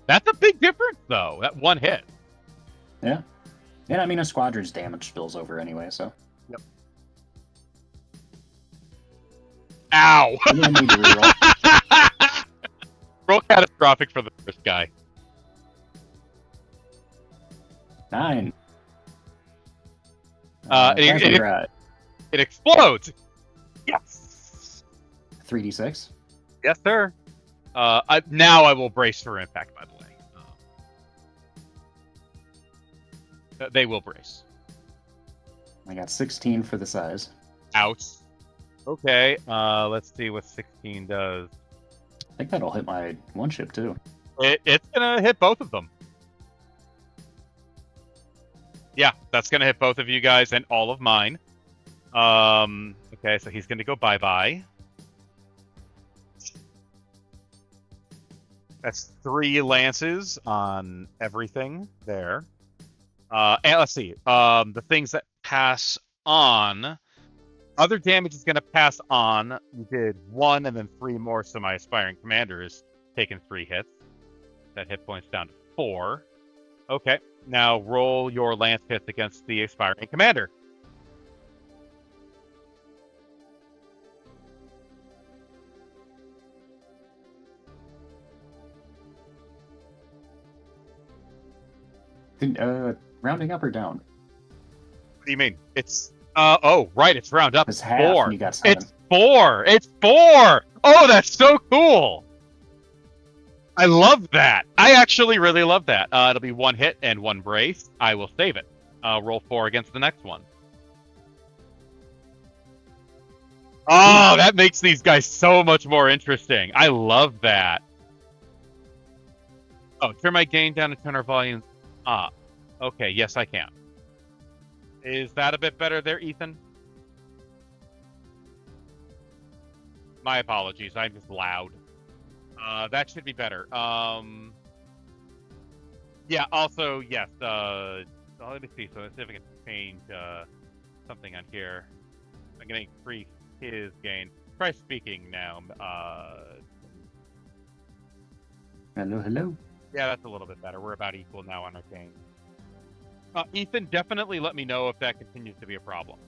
Speaker 1: that's a big difference though. That 1 hit.
Speaker 2: Yeah. And I mean, a squadron's damage spills over anyway, so.
Speaker 1: Yep. Ow!
Speaker 2: I'm gonna need to reroll.
Speaker 1: Roll catastrophic for the first guy.
Speaker 2: 9.
Speaker 1: It explodes. Yes.
Speaker 2: 3d6.
Speaker 1: Yes, sir. Now I will brace for impact. By the way, they will brace.
Speaker 2: I got 16 for the size.
Speaker 1: Ouch. Okay. Let's see what 16 does.
Speaker 2: I think that'll hit my 1 ship too.
Speaker 1: It's gonna hit both of them. Yeah, that's gonna hit both of you guys and all of mine. Okay, so he's gonna go bye-bye. That's 3 lances on everything there. And let's see. The things that pass on. Other damage is gonna pass on. You did 1 and then 3 more, so my aspiring commander is taking 3 hits. That hit points down to 4. Okay, now roll your lance hits against the aspiring commander.
Speaker 2: Rounding up or down?
Speaker 1: What do you mean? It's oh right, it's round up.
Speaker 2: It's half.
Speaker 1: 4.
Speaker 2: And you got 7.
Speaker 1: It's 4. It's 4. Oh, that's so cool. I love that. I actually really love that. It'll be 1 hit and 1 brace. I will save it. Roll 4 against the next one. Oh, that makes these guys so much more interesting. I love that. Oh, turn my gain down and turn our volumes up. Okay, yes, I can. Is that a bit better there, Ethan? My apologies. I'm just loud. That should be better. Yeah, also, yes. Let me see. So let's see if I can change something on here. I'm going to increase his gain. Try speaking now.
Speaker 2: Hello.
Speaker 1: Yeah, that's a little bit better. We're about equal now on our gain. Ethan, definitely let me know if that continues to be a problem.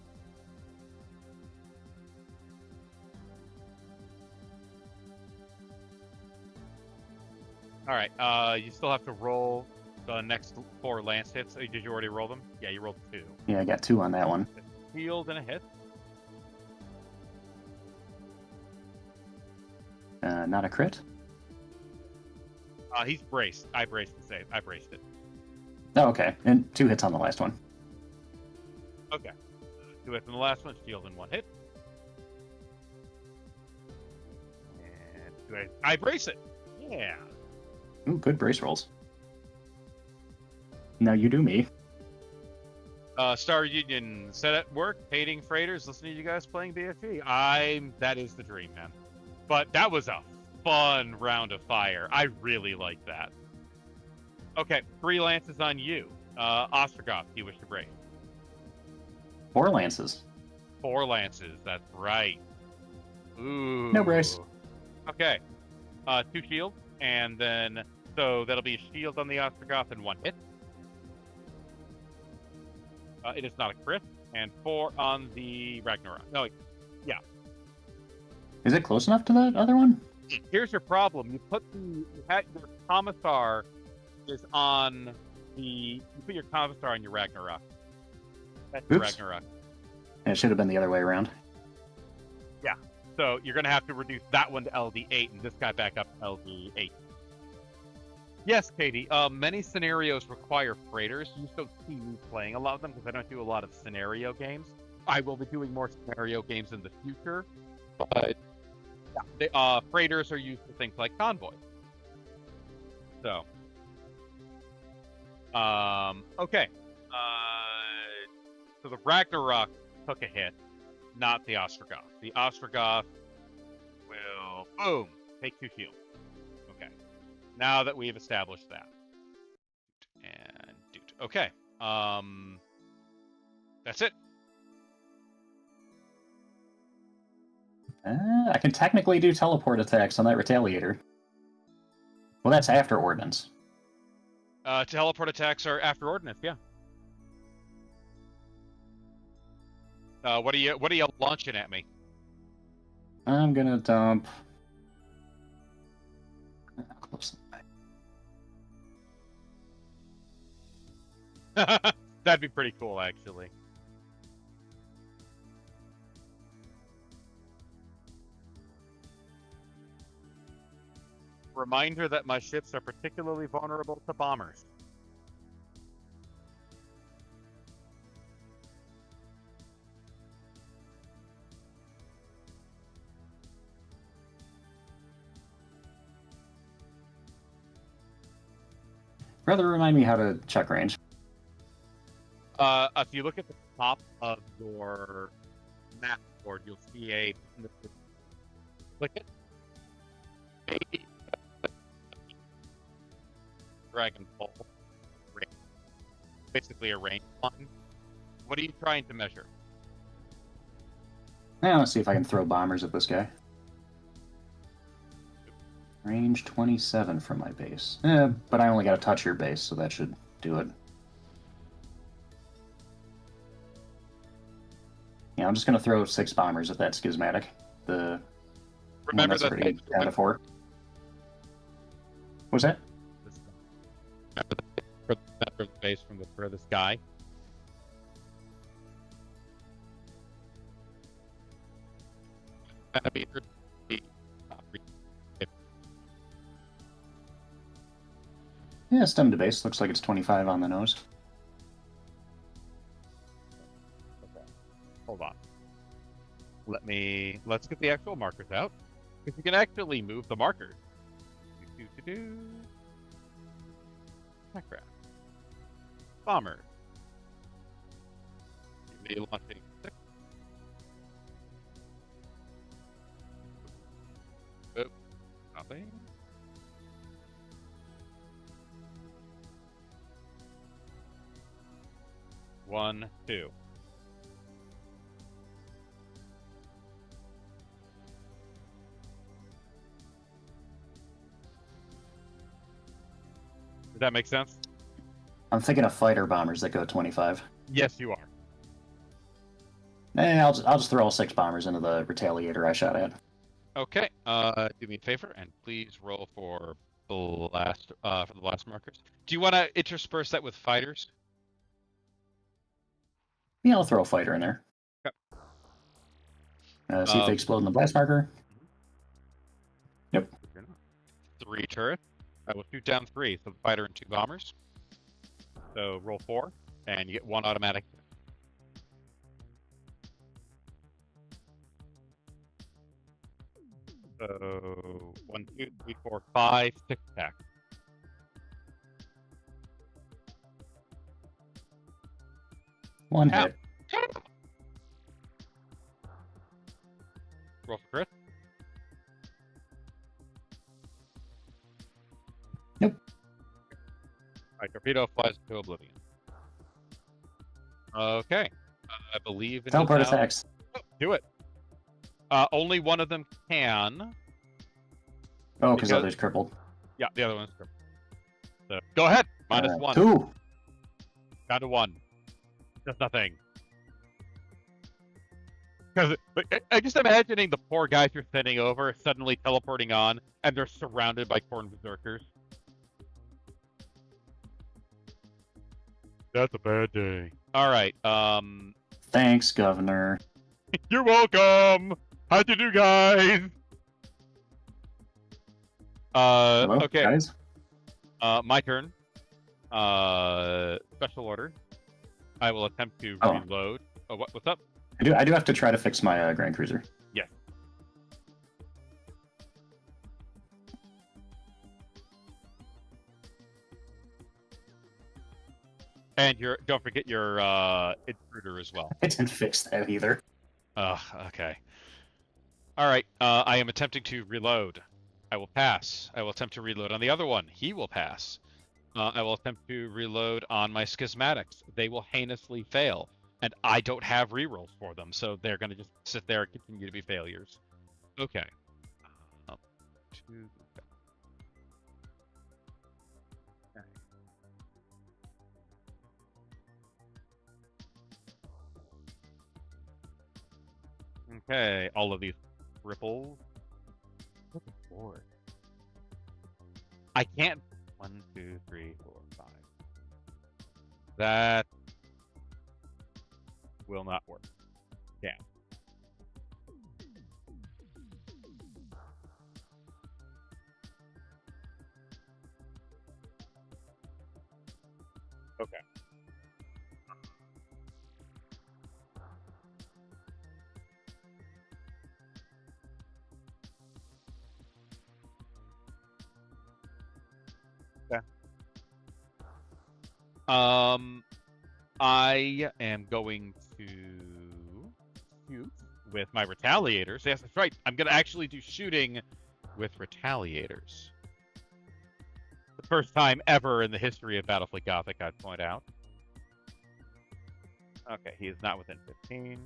Speaker 1: All right. You still have to roll the next 4 lance hits. Did you already roll them? Yeah, you rolled 2.
Speaker 2: Yeah, I got 2 on that one.
Speaker 1: Shield and a hit.
Speaker 2: Not a crit?
Speaker 1: He's braced. I braced the save. I braced it.
Speaker 2: Oh, okay. And 2 hits on the last one.
Speaker 1: Okay. 2 hits on the last one. Shield and 1 hit. And I brace it. Yeah.
Speaker 2: Ooh, good brace rolls. Now you do me.
Speaker 1: Star Union set at work, hating freighters, listening to you guys playing BFG. That is the dream, man. But that was a fun round of fire. I really like that. Okay, 3 lances on you. Ostrogoth, you wish to brace.
Speaker 2: 4 lances.
Speaker 1: 4 lances, that's right. Ooh.
Speaker 2: No brace.
Speaker 1: Okay. 2 shields, and then, so that'll be a shield on the Ostrogoth and 1 hit. It is not a crit, and 4 on the Ragnarok. No, yeah.
Speaker 2: Is it close enough to that other one?
Speaker 1: Here's your problem. Your commissar is on you put your commissar on your Ragnarok. That's your Ragnarok.
Speaker 2: It should have been the other way around.
Speaker 1: Yeah. So you're going to have to reduce that one to LD8 and this guy back up to LD8. Yes, Katie. Many scenarios require freighters. You still see me playing a lot of them because I don't do a lot of scenario games. I will be doing more scenario games in the future. But yeah, freighters are used for things like convoys. So, okay. So the Ragnarok took a hit, not the Ostrogoth. The Ostrogoth will, boom, take 2 shield. Okay. Now that we've established that. And dude. Okay. That's it.
Speaker 2: I can technically do teleport attacks on that Retaliator. Well, that's after Ordnance.
Speaker 1: Teleport attacks are after Ordnance, yeah. What are you launching at me?
Speaker 2: I'm gonna dump. Close.
Speaker 1: That'd be pretty cool, actually. Reminder that my ships are particularly vulnerable to bombers.
Speaker 2: Rather remind me how to check range.
Speaker 1: If you look at the top of your map board, you'll see a click it. Dragon Pole. Basically a range line. What are you trying to measure?
Speaker 2: Now let's see if I can throw bombers at this guy. Range 27 from my base. But I only got to touch your base, so that should do it. Yeah, I'm just going to throw 6 bombers at that schismatic. The
Speaker 1: Remember
Speaker 2: one that's
Speaker 1: that
Speaker 2: already down to 4. What's that?
Speaker 1: For the base from the furthest guy.
Speaker 2: Yeah, stem to base. Looks like it's 25 on the nose.
Speaker 1: Okay. Hold on. Let's get the actual markers out. Because you can actually move the markers. Aircraft. Bomber. You may launching 6. Oh, nothing. One, 2. Does that make sense?
Speaker 2: I'm thinking of fighter bombers that go 25.
Speaker 1: Yes, you are.
Speaker 2: I'll just throw all 6 bombers into the Retaliator I shot at.
Speaker 1: Okay. Do me a favor and please roll for the blast markers. Do you want to intersperse that with fighters?
Speaker 2: Yeah, I'll throw a fighter in there.
Speaker 1: Okay.
Speaker 2: See if they explode in the blast marker. Yep.
Speaker 1: 3 turrets. I will shoot down 3, so the fighter and 2 bombers. So roll 4, and you get 1 automatic. So 1, 2, 3, 4, 5, 6 attack.
Speaker 2: One hit.
Speaker 1: Roll for crit.
Speaker 2: Nope.
Speaker 1: Alright, torpedo flies to oblivion. Okay. I believe in
Speaker 2: Teleport attacks.
Speaker 1: Oh, do it. Only one of them can.
Speaker 2: Oh, because others crippled.
Speaker 1: Yeah, the other one's crippled. So go ahead. -1.
Speaker 2: 2.
Speaker 1: Down to 1. Does nothing. Because I just imagining the poor guys you're sending over suddenly teleporting on, and they're surrounded by corn berserkers. That's a bad day. All right.
Speaker 2: Thanks, Governor.
Speaker 1: You're welcome. How'd you do, guys?
Speaker 2: Hello,
Speaker 1: okay.
Speaker 2: guys?
Speaker 1: My turn. Special order. I will attempt to reload. Oh, what's up?
Speaker 2: I do have to try to fix my Grand Cruiser.
Speaker 1: Yes. And don't forget your intruder as well.
Speaker 2: I didn't fix that either.
Speaker 1: Okay. All right. I am attempting to reload. I will pass. I will attempt to reload on the other one. He will pass. I will attempt to reload on my schismatics. They will heinously fail, and I don't have rerolls for them, so they're going to just sit there and continue to be failures. Okay. Two. Okay, all of these ripples. Good lord. I can't. 1, 2, 3, 4, 5. That will not work. Yeah. Okay. Okay. I am going to shoot with my retaliators. Yes, that's right. I'm going to actually do shooting with retaliators. The first time ever in the history of Battlefleet Gothic, I'd point out. Okay, he is not within 15.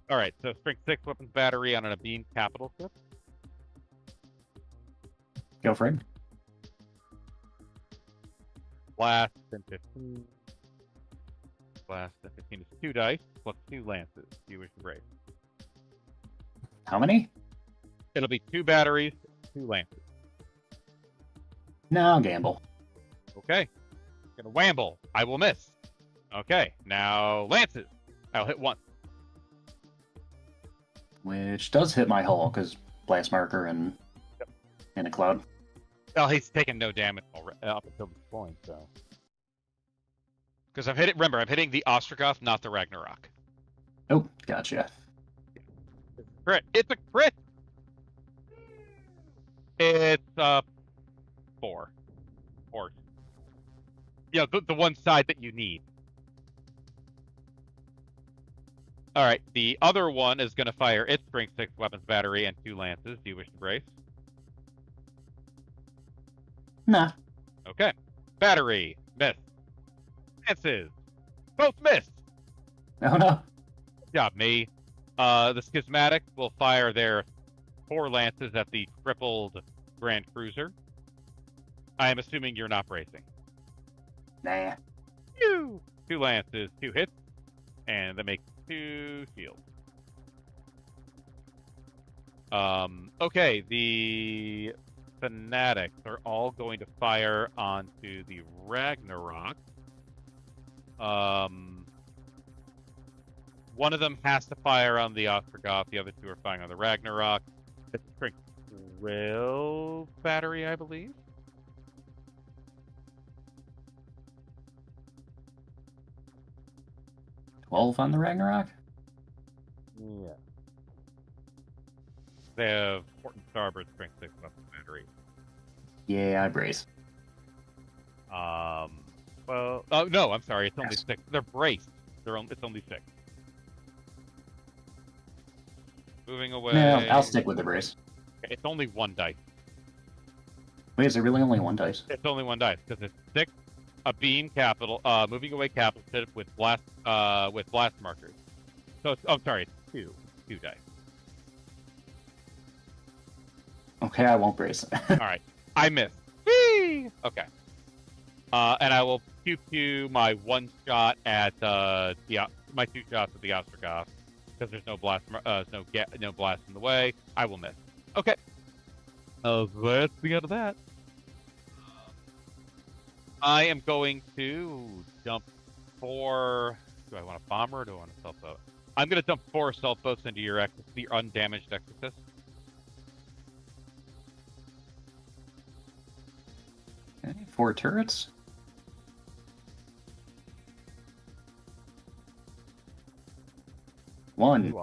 Speaker 1: All right, so strength 6 weapons battery on an Abeam capital ship.
Speaker 2: Go for it.
Speaker 1: Blast and 15. Blast and 15 is 2 dice plus 2 lances. You wish to break.
Speaker 2: How many?
Speaker 1: It'll be 2 batteries, 2 lances.
Speaker 2: No, I'll gamble.
Speaker 1: Okay. Gonna whamble. I will miss. Okay, now lances. I'll hit 1.
Speaker 2: Which does hit my hull, because blast marker and in a cloud.
Speaker 1: Well, he's taken no damage up until this point, so. Because remember, I'm hitting the Ostrogoth, not the Ragnarok.
Speaker 2: Oh, gotcha.
Speaker 1: Crit. It's a crit! It's 4. Or, you know, the one side that you need. All right, the other one is going to fire its strength 6 weapons battery and 2 lances. Do you wish to brace?
Speaker 2: Nah.
Speaker 1: Okay. Battery. Miss. Lances. Both missed.
Speaker 2: Oh no.
Speaker 1: Good job, me. The schismatic will fire their 4 lances at the crippled Grand Cruiser. I am assuming you're not bracing.
Speaker 2: Nah.
Speaker 1: 2 lances, 2 hits, and that makes 2 shields. Okay, the fanatics are all going to fire onto the Ragnarok. One of them has to fire on the Ostrogoth, the other 2 are firing on the Ragnarok. It's a strength 12 battery, I believe.
Speaker 2: Wolf on the Ragnarok?
Speaker 1: Yeah. They have port and starboard strength 6 weapons battery.
Speaker 2: Yeah, I brace.
Speaker 1: Well, oh no, I'm sorry, it's only 6. They're braced. It's only 6. Moving away.
Speaker 2: No, I'll stick with the brace.
Speaker 1: Okay, it's only 1 dice.
Speaker 2: Wait, is it really only 1 dice?
Speaker 1: It's only 1 dice because it's 6. A beam capital, moving away capital ship with blast markers. So I'm sorry, it's 2 dice.
Speaker 2: Okay, I won't brace.
Speaker 1: All right, I missed. Whee! Okay. And I will pew my 1 shot at my 2 shots at the Ostrogoth because there's no blast, no blast in the way. I will miss. Okay. That's the end of that. I am going to dump 4. Do I want a bomber or do I want a stealth boat? I'm going to dump 4 stealth boats into your undamaged Exorcist.
Speaker 2: Okay, 4 turrets. One.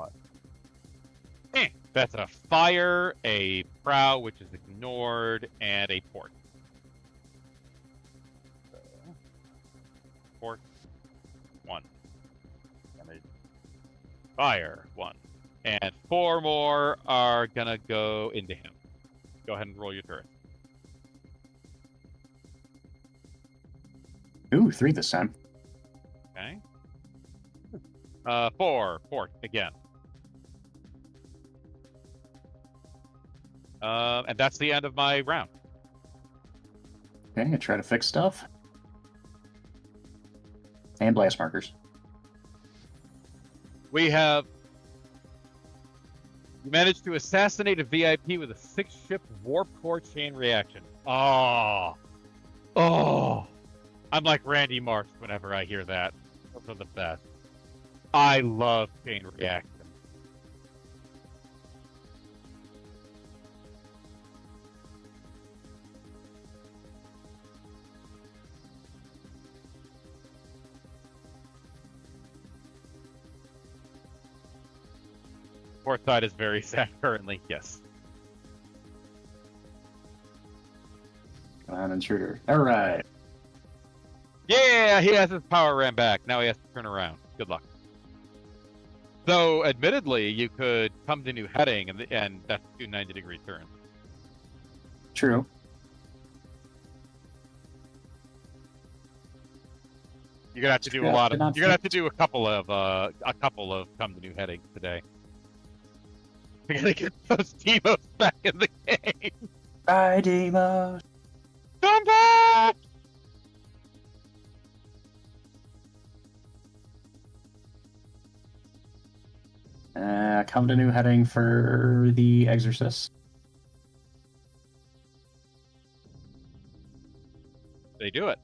Speaker 1: That's a fire, a prow, which is ignored, and a port. port. 1. Damage. Fire. 1. And 4 more are gonna go into him. Go ahead and roll your turret.
Speaker 2: Ooh, 3 this time.
Speaker 1: Okay. 4. Port again. And that's the end of my round.
Speaker 2: Okay, I try to fix stuff. And blast markers.
Speaker 1: We have... You managed to assassinate a VIP with a 6-ship warp core chain reaction. Oh! Oh! I'm like Randy Marsh whenever I hear that. Those are the best. I love chain reaction. Port side is very sad currently, yes.
Speaker 2: Come on, intruder. Alright.
Speaker 1: Yeah, he has his power ram back. Now he has to turn around. Good luck. Though, admittedly, you could come to new heading, and that's 2 90-degree turns.
Speaker 2: True.
Speaker 1: You're gonna have to do a lot of. You're gonna have to do a couple of come to new headings today. You're gonna get those Demos back in the game.
Speaker 2: Bye, Demos.
Speaker 1: Come back!
Speaker 2: Come to new heading for the Exorcist.
Speaker 1: They do it.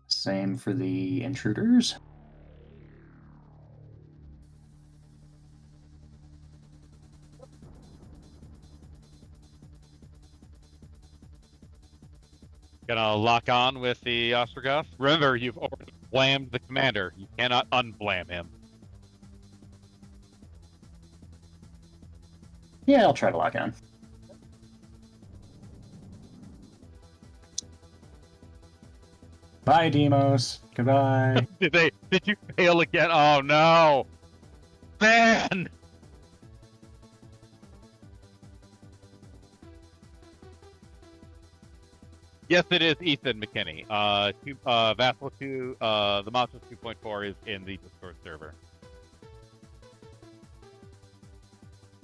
Speaker 2: Same for the intruders.
Speaker 1: Gonna lock on with the Ostrogoth. Remember, you've already blammed the commander. You cannot unblam him.
Speaker 2: Yeah, I'll try to lock on. Bye, Demos. Goodbye.
Speaker 1: Did you fail again? Oh no! Man! Yes, it is Ethan McKinney. Vassal 2, the Monster 2.4 is in the Discord server.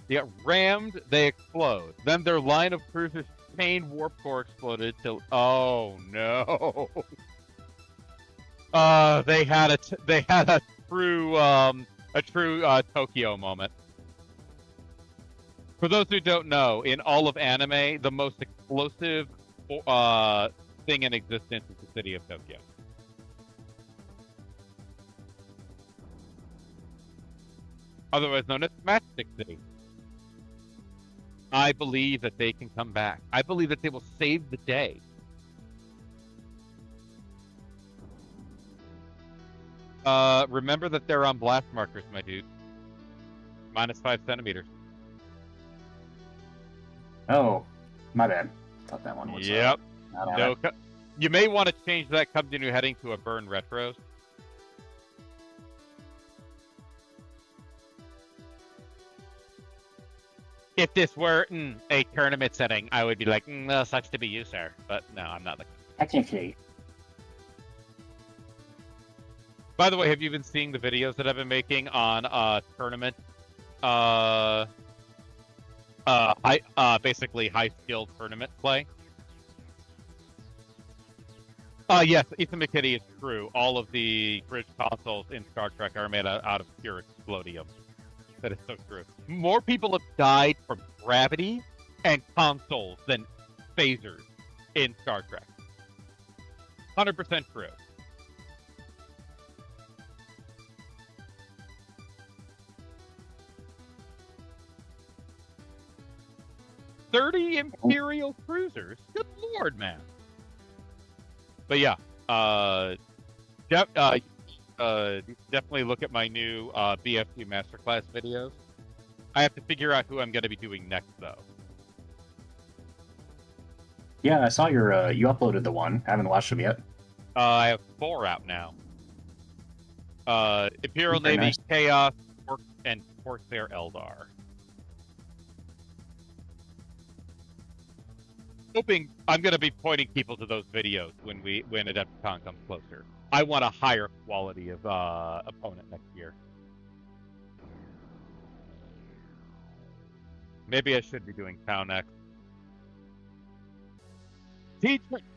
Speaker 1: They get rammed, they explode. Then their line of cruisers chain warp core exploded till... Oh no! They had a true Tokyo moment. For those who don't know, in all of anime, the most explosive thing in existence is the city of Tokyo. Otherwise known as Matchstick City. I believe that they can come back. I believe that they will save the day. Remember that they're on blast markers, my dude. -5 centimeters.
Speaker 2: Oh, my bad. Thought that one was.
Speaker 1: Yep.
Speaker 2: No.
Speaker 1: You may want to change that come to new heading to a burn retros. If this were a tournament setting, I would be like, well, sucks to be you, sir. But no, I'm not like that.
Speaker 2: Technically.
Speaker 1: By the way, have you been seeing the videos that I've been making on tournament? Basically high-skilled tournament play. Yes, Ethan McKinney is true. All of the bridge consoles in Star Trek are made out of pure explodium. That is so true. More people have died from gravity and consoles than phasers in Star Trek. 100% true. $30 Imperial cruisers? Good lord, man. But yeah, definitely look at my new BFT Masterclass videos. I have to figure out who I'm going to be doing next, though.
Speaker 2: Yeah, I saw your you uploaded the one. I haven't watched them yet.
Speaker 1: I have 4 out now. Imperial
Speaker 2: Very
Speaker 1: Navy,
Speaker 2: nice.
Speaker 1: Chaos, and Corsair Eldar. Hoping I'm going to be pointing people to those videos when Adepticon comes closer. I want a higher quality of opponent next year. Maybe I should be doing Town next.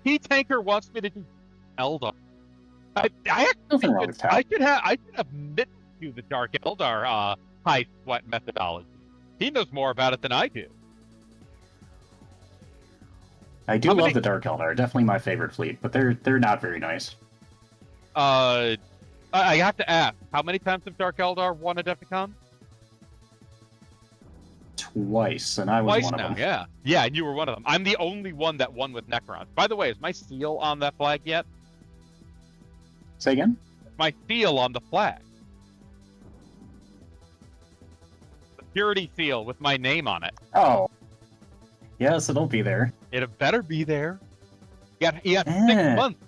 Speaker 1: T-Tanker wants me to do Eldar. I
Speaker 2: Nothing
Speaker 1: actually
Speaker 2: wrong
Speaker 1: should.
Speaker 2: with Tau.
Speaker 1: I should have Mittens do the Dark Eldar high sweat methodology. He knows more about it than I do.
Speaker 2: I do love the Dark Eldar. Definitely my favorite fleet, but they're not very nice.
Speaker 1: I have to ask, how many times have Dark Eldar won Adepticon?
Speaker 2: Twice, and I was
Speaker 1: Twice
Speaker 2: one
Speaker 1: now,
Speaker 2: of them.
Speaker 1: yeah. Yeah, and you were one of them. I'm the only one that won with Necrons. By the way, is my seal on that flag yet?
Speaker 2: Say again?
Speaker 1: My seal on the flag. The purity seal with my name on it.
Speaker 2: Oh. Yes, it'll be there.
Speaker 1: It better be there. You got 6 months.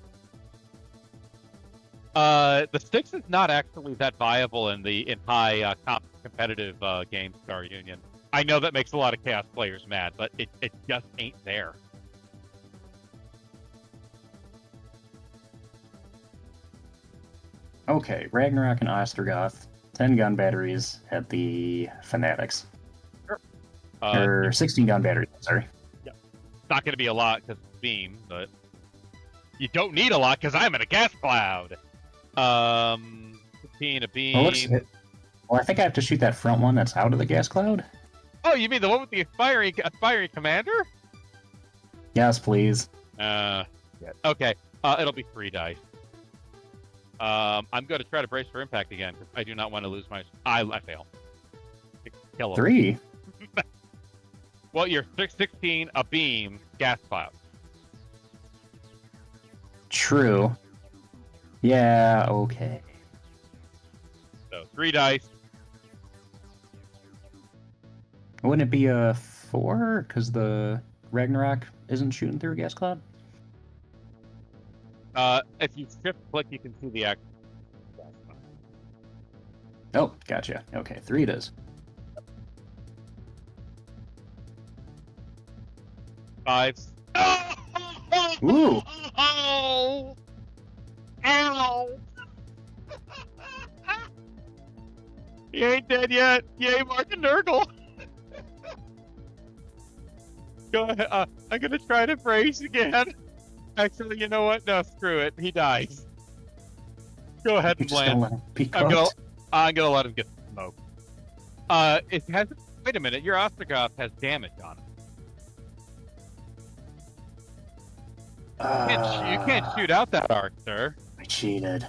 Speaker 1: The 6 is not actually that viable in high competitive games, Star Union. I know that makes a lot of Chaos players mad, but it just ain't there.
Speaker 2: Okay, Ragnarok and Ostergoth, 10 gun batteries at the Fanatics.
Speaker 1: Sure.
Speaker 2: Or 16 gun batteries, sorry.
Speaker 1: Yeah. It's not going to be a lot because it's beam, but you don't need a lot because I'm in a gas cloud. 15 a beam.
Speaker 2: Well, I think I have to shoot that front one that's out of the gas cloud.
Speaker 1: Oh, you mean the one with the aspiring commander?
Speaker 2: Yes, please.
Speaker 1: Okay. It'll be 3 dice. I'm going to try to brace for impact again because I do not want to lose my. I fail. Kill him.
Speaker 2: 3.
Speaker 1: Well, you're 16 a beam gas cloud.
Speaker 2: True. Yeah. Okay.
Speaker 1: So 3 dice.
Speaker 2: Wouldn't it be a 4? Because the Ragnarok isn't shooting through a gas cloud?
Speaker 1: If you shift click, you can see the act.
Speaker 2: Oh, gotcha. Okay, 3 it is.
Speaker 1: 5.
Speaker 2: Ooh!
Speaker 1: Oh! Ow! He ain't dead yet. Yay, Mark and Nurgle. Go ahead. I'm gonna try to brace again. Actually, you know what? No, screw it. He dies. Go ahead and land. I'm gonna let him get smoked. It has. Wait a minute. Your Ostergoth has damage on it. You can't shoot out that arc, sir.
Speaker 2: I cheated.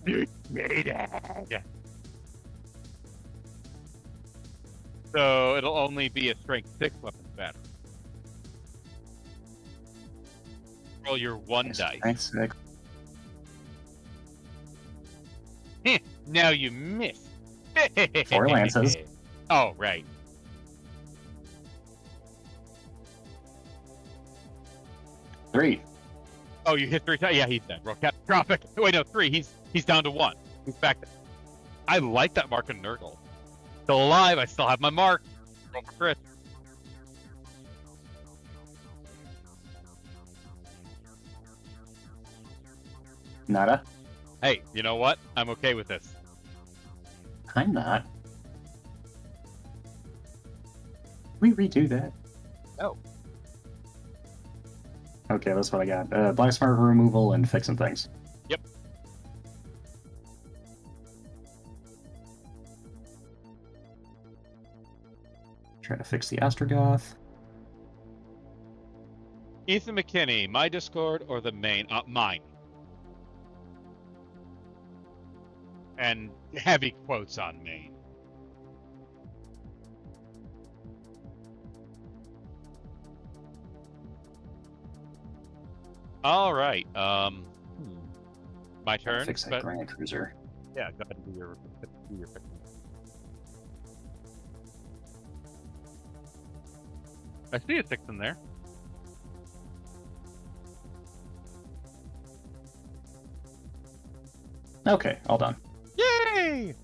Speaker 1: You cheated. So it'll only be a strength 6 weapon battery. Roll your 1 dice.
Speaker 2: Strength 6.
Speaker 1: Now you miss.
Speaker 2: 4 lances.
Speaker 1: Oh, right.
Speaker 2: Three.
Speaker 1: Oh, you hit 3 times? Yeah, he's dead. Roll catastrophic. Wait, no, 3. He's down to 1. He's back there. I like that Mark and Nurgle. Still alive. I still have my mark. Roll for crit.
Speaker 2: Nada.
Speaker 1: Hey, you know what? I'm okay with this.
Speaker 2: I'm not. We redo that.
Speaker 1: Oh.
Speaker 2: Okay, that's what I got. Black Smart removal and fixing things.
Speaker 1: Yep.
Speaker 2: Try to fix the Ostrogoth.
Speaker 1: Ethan McKinney, my Discord or the main? Mine. And heavy quotes on main. All right. My turn.
Speaker 2: Fix that Grand Cruiser.
Speaker 1: Yeah, go ahead and do your fixing. I see a 6 in there.
Speaker 2: Okay, all done.
Speaker 1: Yay!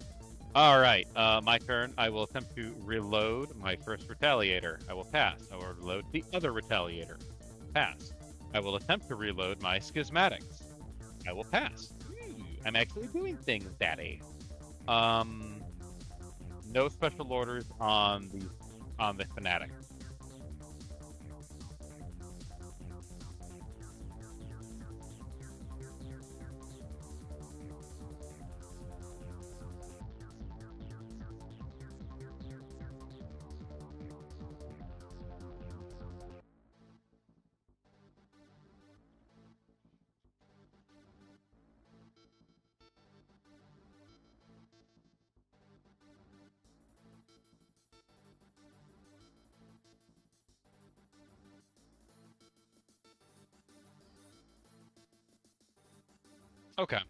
Speaker 1: All right, my turn. I will attempt to reload my first Retaliator. I will pass. I will reload the other Retaliator. Pass. I will attempt to reload my Schismatics. I will pass. I'm actually doing things, Daddy. No special orders on the Fanatic. Okay.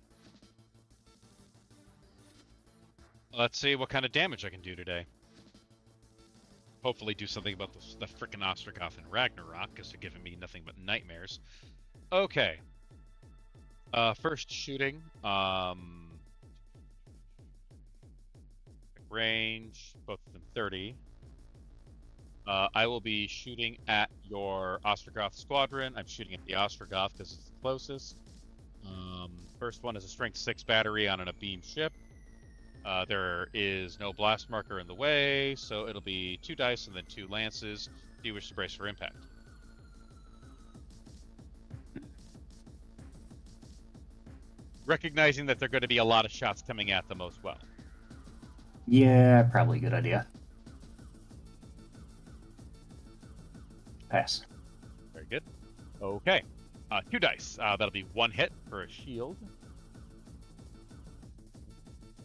Speaker 1: Let's see what kind of damage I can do today. Hopefully do something about the frickin' Ostrogoth and Ragnarok, because they're giving me nothing but nightmares. Okay. First shooting. Range, both of them 30. I will be shooting at your Ostrogoth squadron. I'm shooting at the Ostrogoth because it's the closest. First one is a strength 6 battery on a beam ship. There is no blast marker in the way, so it'll be 2 dice and then 2 lances. Do you wish to brace for impact? Recognizing that there are going to be a lot of shots coming at them as well.
Speaker 2: Yeah, probably a good idea. Pass.
Speaker 1: Very good. Okay. 2 dice. That'll be 1 hit for a shield.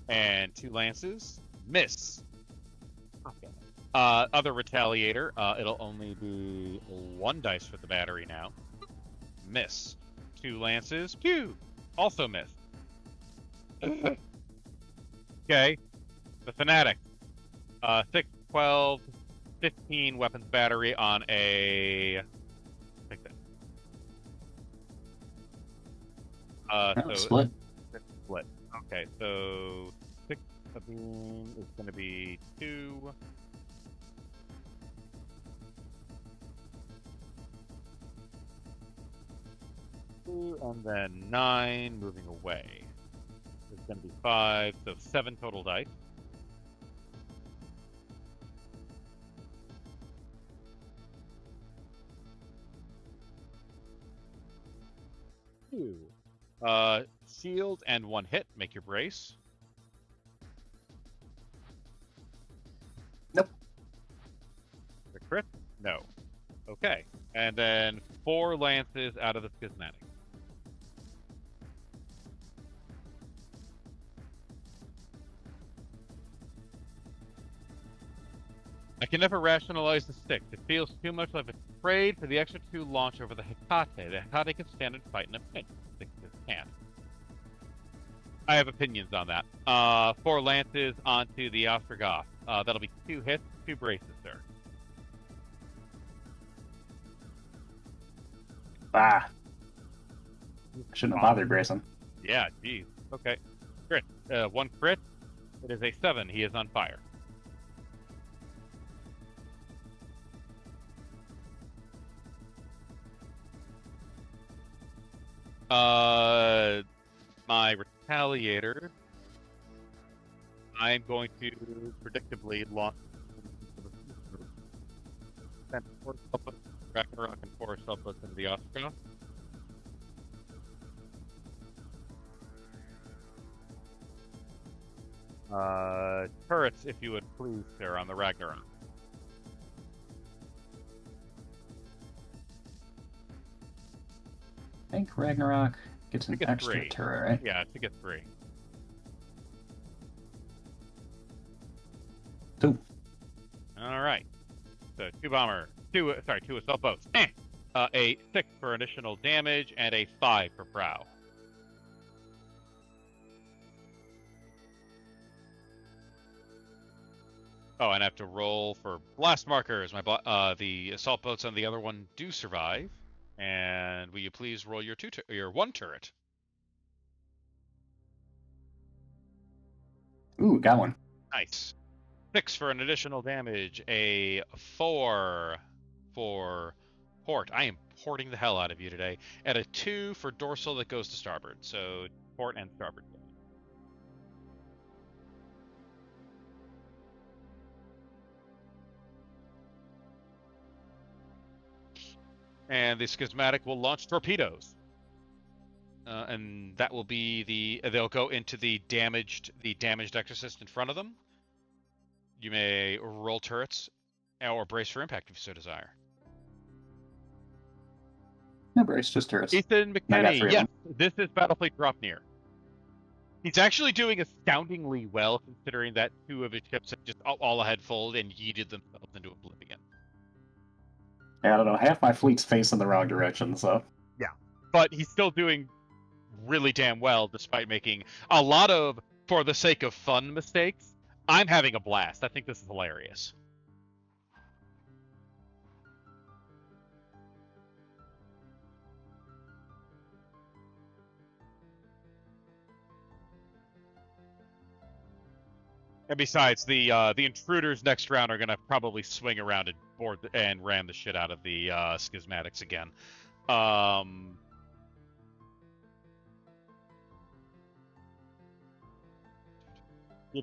Speaker 1: And 2 lances. Miss. Okay. Other Retaliator. It'll only be 1 dice for the battery now. Miss. 2 lances. Pew! Also miss. Okay. The Fanatic. 6, 12, 15 weapons battery on a... Take that. So
Speaker 2: Split.
Speaker 1: Split. Okay, so 6 a beam is going to be 2. And then 9 moving away. It's going to be 5, so 7 total dice. Shield and 1 hit. Make your brace.
Speaker 2: Nope.
Speaker 1: The crit? No. Okay. And then 4 lances out of the Schismatic. I can never rationalize the stick. It feels too much like a trade for the extra 2 launch over the Hecate. The Hecate can stand and fight in a pinch. The stick just can't. I have opinions on that. 4 lances onto the Ostrogoth. That'll be 2 hits, 2 braces, sir.
Speaker 2: Ah. Shouldn't have bothered bracing.
Speaker 1: Yeah, geez. Okay. Crit. 1 crit. It is a 7. He is on fire. My Retaliator, I'm going to predictably launch send 4 Selfless Ragnarok and 4 Selfless into the Ostrogoth. Turrets, if you would please, sir, on the Ragnarok.
Speaker 2: I think Ragnarok gets an
Speaker 1: It gets
Speaker 2: extra
Speaker 1: 3.
Speaker 2: turret, right?
Speaker 1: Yeah, to get 3.
Speaker 2: 2.
Speaker 1: All right. So 2 bomber, 2 assault boats. A 6 for additional damage and a 5 for prow. Oh, and I have to roll for blast markers. The assault boats on the other one do survive. And will you please roll your 1 turret?
Speaker 2: Ooh, got one.
Speaker 1: Nice. 6 for an additional damage. A 4 for port. I am porting the hell out of you today. And a 2 for dorsal that goes to starboard. So port and starboard. And the schismatic will launch torpedoes. And that will be they'll go into the damaged exorcist in front of them. You may roll turrets or brace for impact if you so desire.
Speaker 2: No brace, just turrets.
Speaker 1: Ethan
Speaker 2: I got
Speaker 1: McKinney,
Speaker 2: 3 of
Speaker 1: yes,
Speaker 2: them.
Speaker 1: this is Battlefleet Draupnir. He's actually doing astoundingly well, considering that 2 of his ships have just all ahead fold and yeeted themselves into oblivion.
Speaker 2: Yeah, I don't know. Half my fleet's facing the wrong direction, so.
Speaker 1: Yeah, but he's still doing really damn well, despite making a lot of, for the sake of fun, mistakes. I'm having a blast. I think this is hilarious. And besides, the intruders next round are gonna probably swing around and board and ram the shit out of the schismatics again. Have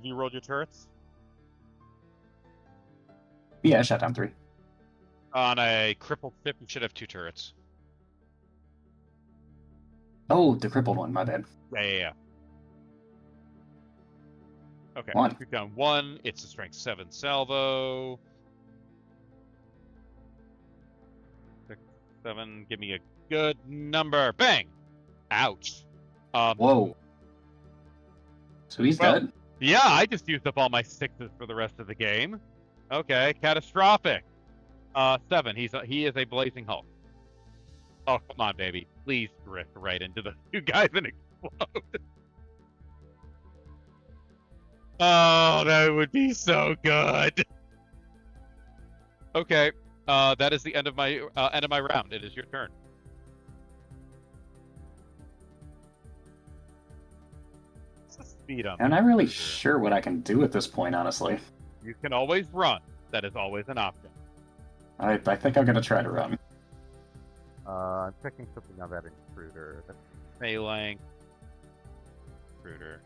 Speaker 1: you rolled your turrets?
Speaker 2: Yeah, I shot down 3.
Speaker 1: On a crippled ship, you should have 2 turrets.
Speaker 2: Oh, the crippled one, my bad.
Speaker 1: Yeah. Okay,
Speaker 2: 1.
Speaker 1: shoot down 1. It's a strength 7 salvo. 6, 7. Give me a good number. Bang! Ouch.
Speaker 2: Whoa. So he's dead?
Speaker 1: Yeah, I just used up all my 6s for the rest of the game. Okay, catastrophic. 7. He is a blazing hulk. Oh, come on, baby. Please drift right into the 2 guys and explode. Oh, that would be so good. Okay, that is the end of my round. It is your turn. What's the speed on?
Speaker 2: I'm not really sure what I can do at this point, honestly.
Speaker 1: You can always run. That is always an option.
Speaker 2: I think I'm gonna try to run.
Speaker 1: I'm checking something on that intruder. That's Phalanx. Intruder.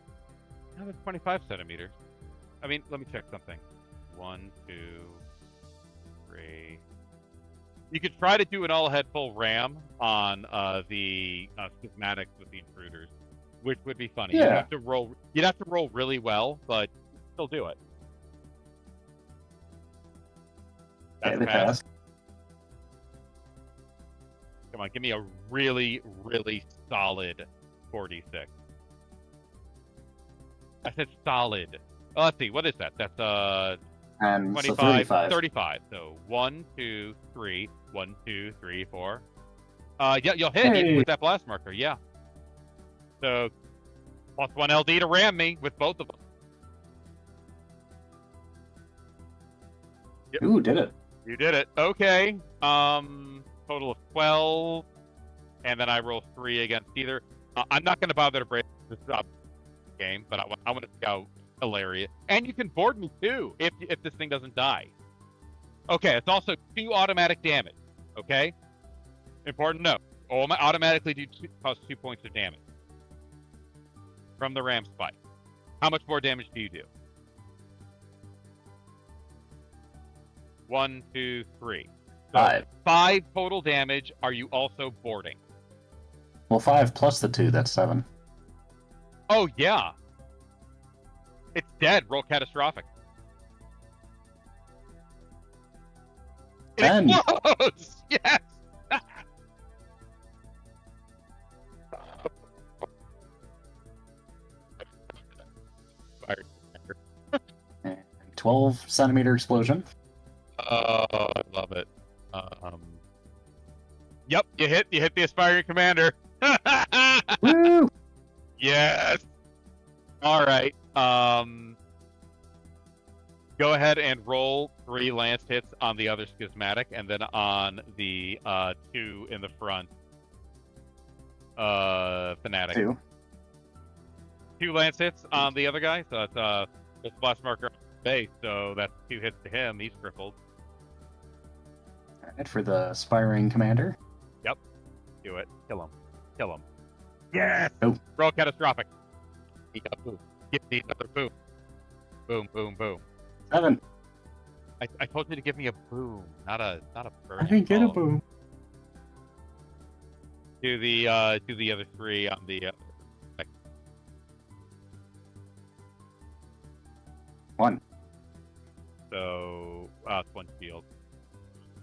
Speaker 1: No, it's 25 centimeters. I mean, let me check something. 1, 2, 3. You could try to do an all-ahead full ram on the schismatics with the intruders, which would be funny.
Speaker 2: Yeah.
Speaker 1: You'd have to roll really well, but still do it. That's
Speaker 2: Yeah, they
Speaker 1: a pass.
Speaker 2: passed.
Speaker 1: Come on, give me a really, really solid 46. I said solid. Oh, let's see, what is that? That's
Speaker 2: And
Speaker 1: 25,
Speaker 2: so 35.
Speaker 1: 35. So 1, 2, 3, 1, 2, 3, 4. Yeah, you'll hit even with that blast marker. Yeah. So +1 LD to ram me with both of them. Yep.
Speaker 2: Ooh, did it.
Speaker 1: You did it. Okay. Total of 12, and then I roll 3 against either. I'm not going to bother to break this game, but I want to see how hilarious. And you can board me too if this thing doesn't die. Okay, it's also 2 automatic damage. Okay, important note. Automatically cause 2 points of damage from the ram spike. How much more damage do you do? 1, 2, 3. So 5 total damage. Are you also boarding?
Speaker 2: Well, 5 plus the 2, that's 7.
Speaker 1: Oh, yeah. It's dead. Roll catastrophic.
Speaker 2: 10.
Speaker 1: It explodes! Yes!
Speaker 2: And 12 centimeter explosion.
Speaker 1: Oh, I love it. Yep, you hit the aspiring commander.
Speaker 2: Woo!
Speaker 1: Yes. All right. Go ahead and roll 3 lance hits on the other schismatic, and then on the 2 in the front fanatic.
Speaker 2: 2.
Speaker 1: 2 lance hits on the other guy, so that's the splash marker on his base, so that's 2 hits to him. He's crippled.
Speaker 2: Alright, for the Aspiring Commander.
Speaker 1: Yep. Do it. Kill him. Kill him. Yes!
Speaker 2: Oh.
Speaker 1: Roll catastrophic. He got boom. Give me another boom. Boom, boom, boom.
Speaker 2: 7.
Speaker 1: I told you to give me a boom, not a burn.
Speaker 2: I didn't get a boom.
Speaker 1: Do the other 3 on the
Speaker 2: 1.
Speaker 1: So it's 1 shield.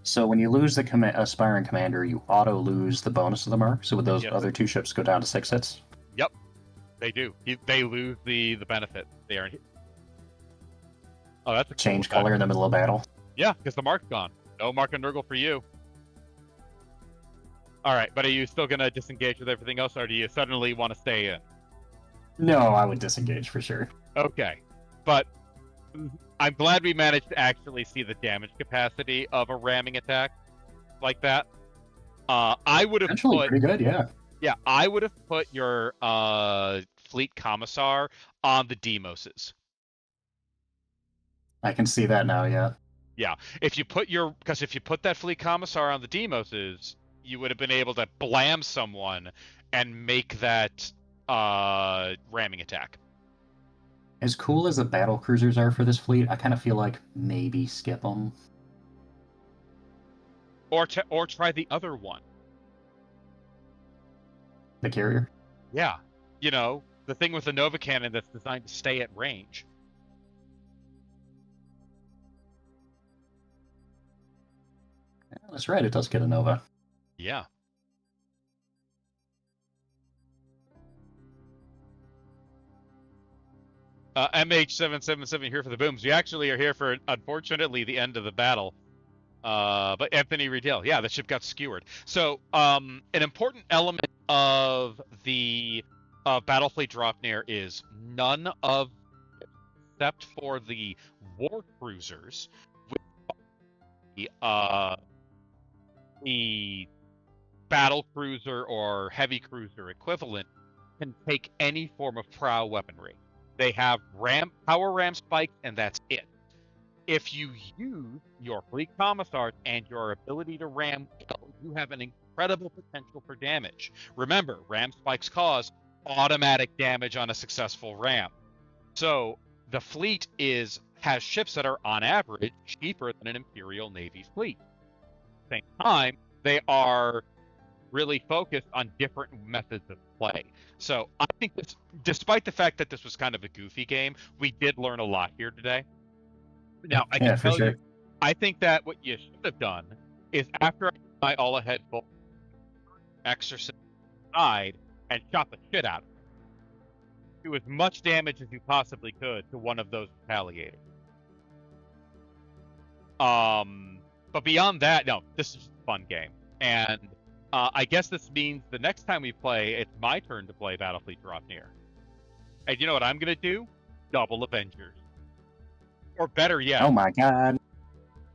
Speaker 2: So when you lose the Aspiring Commander, you auto lose the bonus of the mark. So would those other 2 ships go down to 6 hits?
Speaker 1: Yep, they do. They lose the benefit. They aren't. Oh, that's a
Speaker 2: Change
Speaker 1: cool
Speaker 2: color in the middle of battle.
Speaker 1: Yeah, because the mark's gone. No mark and Nurgle for you. All right, but are you still gonna disengage with everything else, or do you suddenly want to stay in?
Speaker 2: No, I would disengage for sure.
Speaker 1: Okay, but I'm glad we managed to actually see the damage capacity of a ramming attack like that. I would have
Speaker 2: Actually,
Speaker 1: put
Speaker 2: pretty good, yeah.
Speaker 1: Yeah, I would have put your fleet commissar on the Demoses.
Speaker 2: I can see that now, yeah.
Speaker 1: Yeah, if you put that fleet commissar on the Demoses, you would have been able to blam someone and make that ramming attack.
Speaker 2: As cool as the battle cruisers are for this fleet, I kind of feel like maybe skip them.
Speaker 1: Or try the other one.
Speaker 2: The carrier?
Speaker 1: Yeah, you know, the thing with the Nova Cannon that's designed to stay at range.
Speaker 2: Yeah, that's right, it does get a Nova.
Speaker 1: Yeah. MH777 here for the booms. We actually are here for, unfortunately, the end of the battle. But Anthony Riedel, yeah, the ship got skewered. So, an important element of the Battlefleet Draupnir is none of, except for the war cruisers, the battle cruiser or heavy cruiser equivalent, can take any form of prow weaponry. They have power ram spikes, and that's it. If you use your fleet commissars and your ability to ram, you have an incredible potential for damage. Remember, ram spikes cause automatic damage on a successful ram. So the fleet has ships that are on average cheaper than an Imperial Navy fleet. At the same time, they are really focused on different methods of play. So I think this, despite the fact that this was kind of a goofy game, we did learn a lot here today. Now, I can tell you, I think that what you should have done is after I did my all-ahead full exercise side and shot the shit out of it. Do as much damage as you possibly could to one of those retaliators. But beyond that, no, this is a fun game. And I guess this means the next time we play, it's my turn to play Battlefleet Draupnir. And you know what I'm going to do? Double Avengers. Or better yet.
Speaker 2: Oh my god.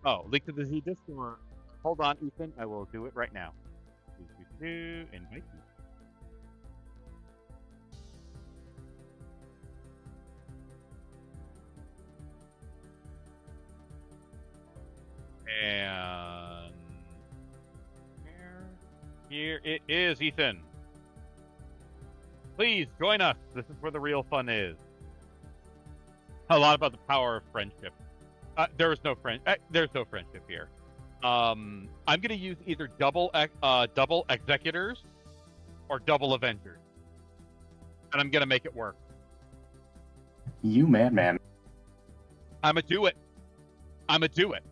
Speaker 1: Oh, link to the Z Discord. Hold on, Ethan. I will do it right now. Invite you. And here it is, Ethan. Please join us. This is where the real fun is. A lot about the power of friendship. There is no there's no friendship here. I'm gonna use either double executors or double avengers, and I'm gonna make it work.
Speaker 2: You madman.
Speaker 1: I'm gonna do it. I'm gonna do it,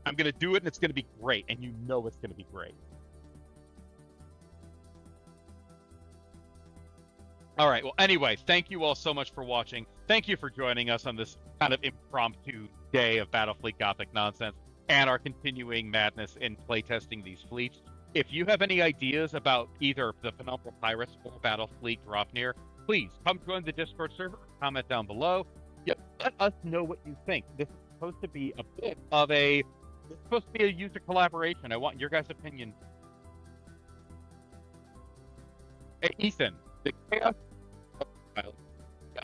Speaker 1: and it's gonna be great, and you know it's gonna be great. All right. Well, anyway, thank you all so much for watching. Thank you for joining us on this kind of impromptu day of Battlefleet Gothic nonsense and our continuing madness in playtesting these fleets. If you have any ideas about either the Penumbral Pirates or Battlefleet Draupnir, please come join the Discord server or comment down below. Yeah, let us know what you think. This is supposed to be a bit of it's supposed to be a user collaboration. I want your guys' opinion. Hey, Ethan, the chaos. Yeah.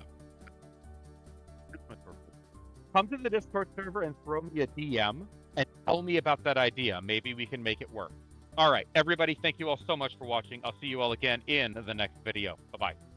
Speaker 1: come to the Discord server and throw me a DM and tell me about that idea. Maybe we can make it work. All right, everybody, thank you all so much for watching. I'll see you all again in the next video. Bye-bye.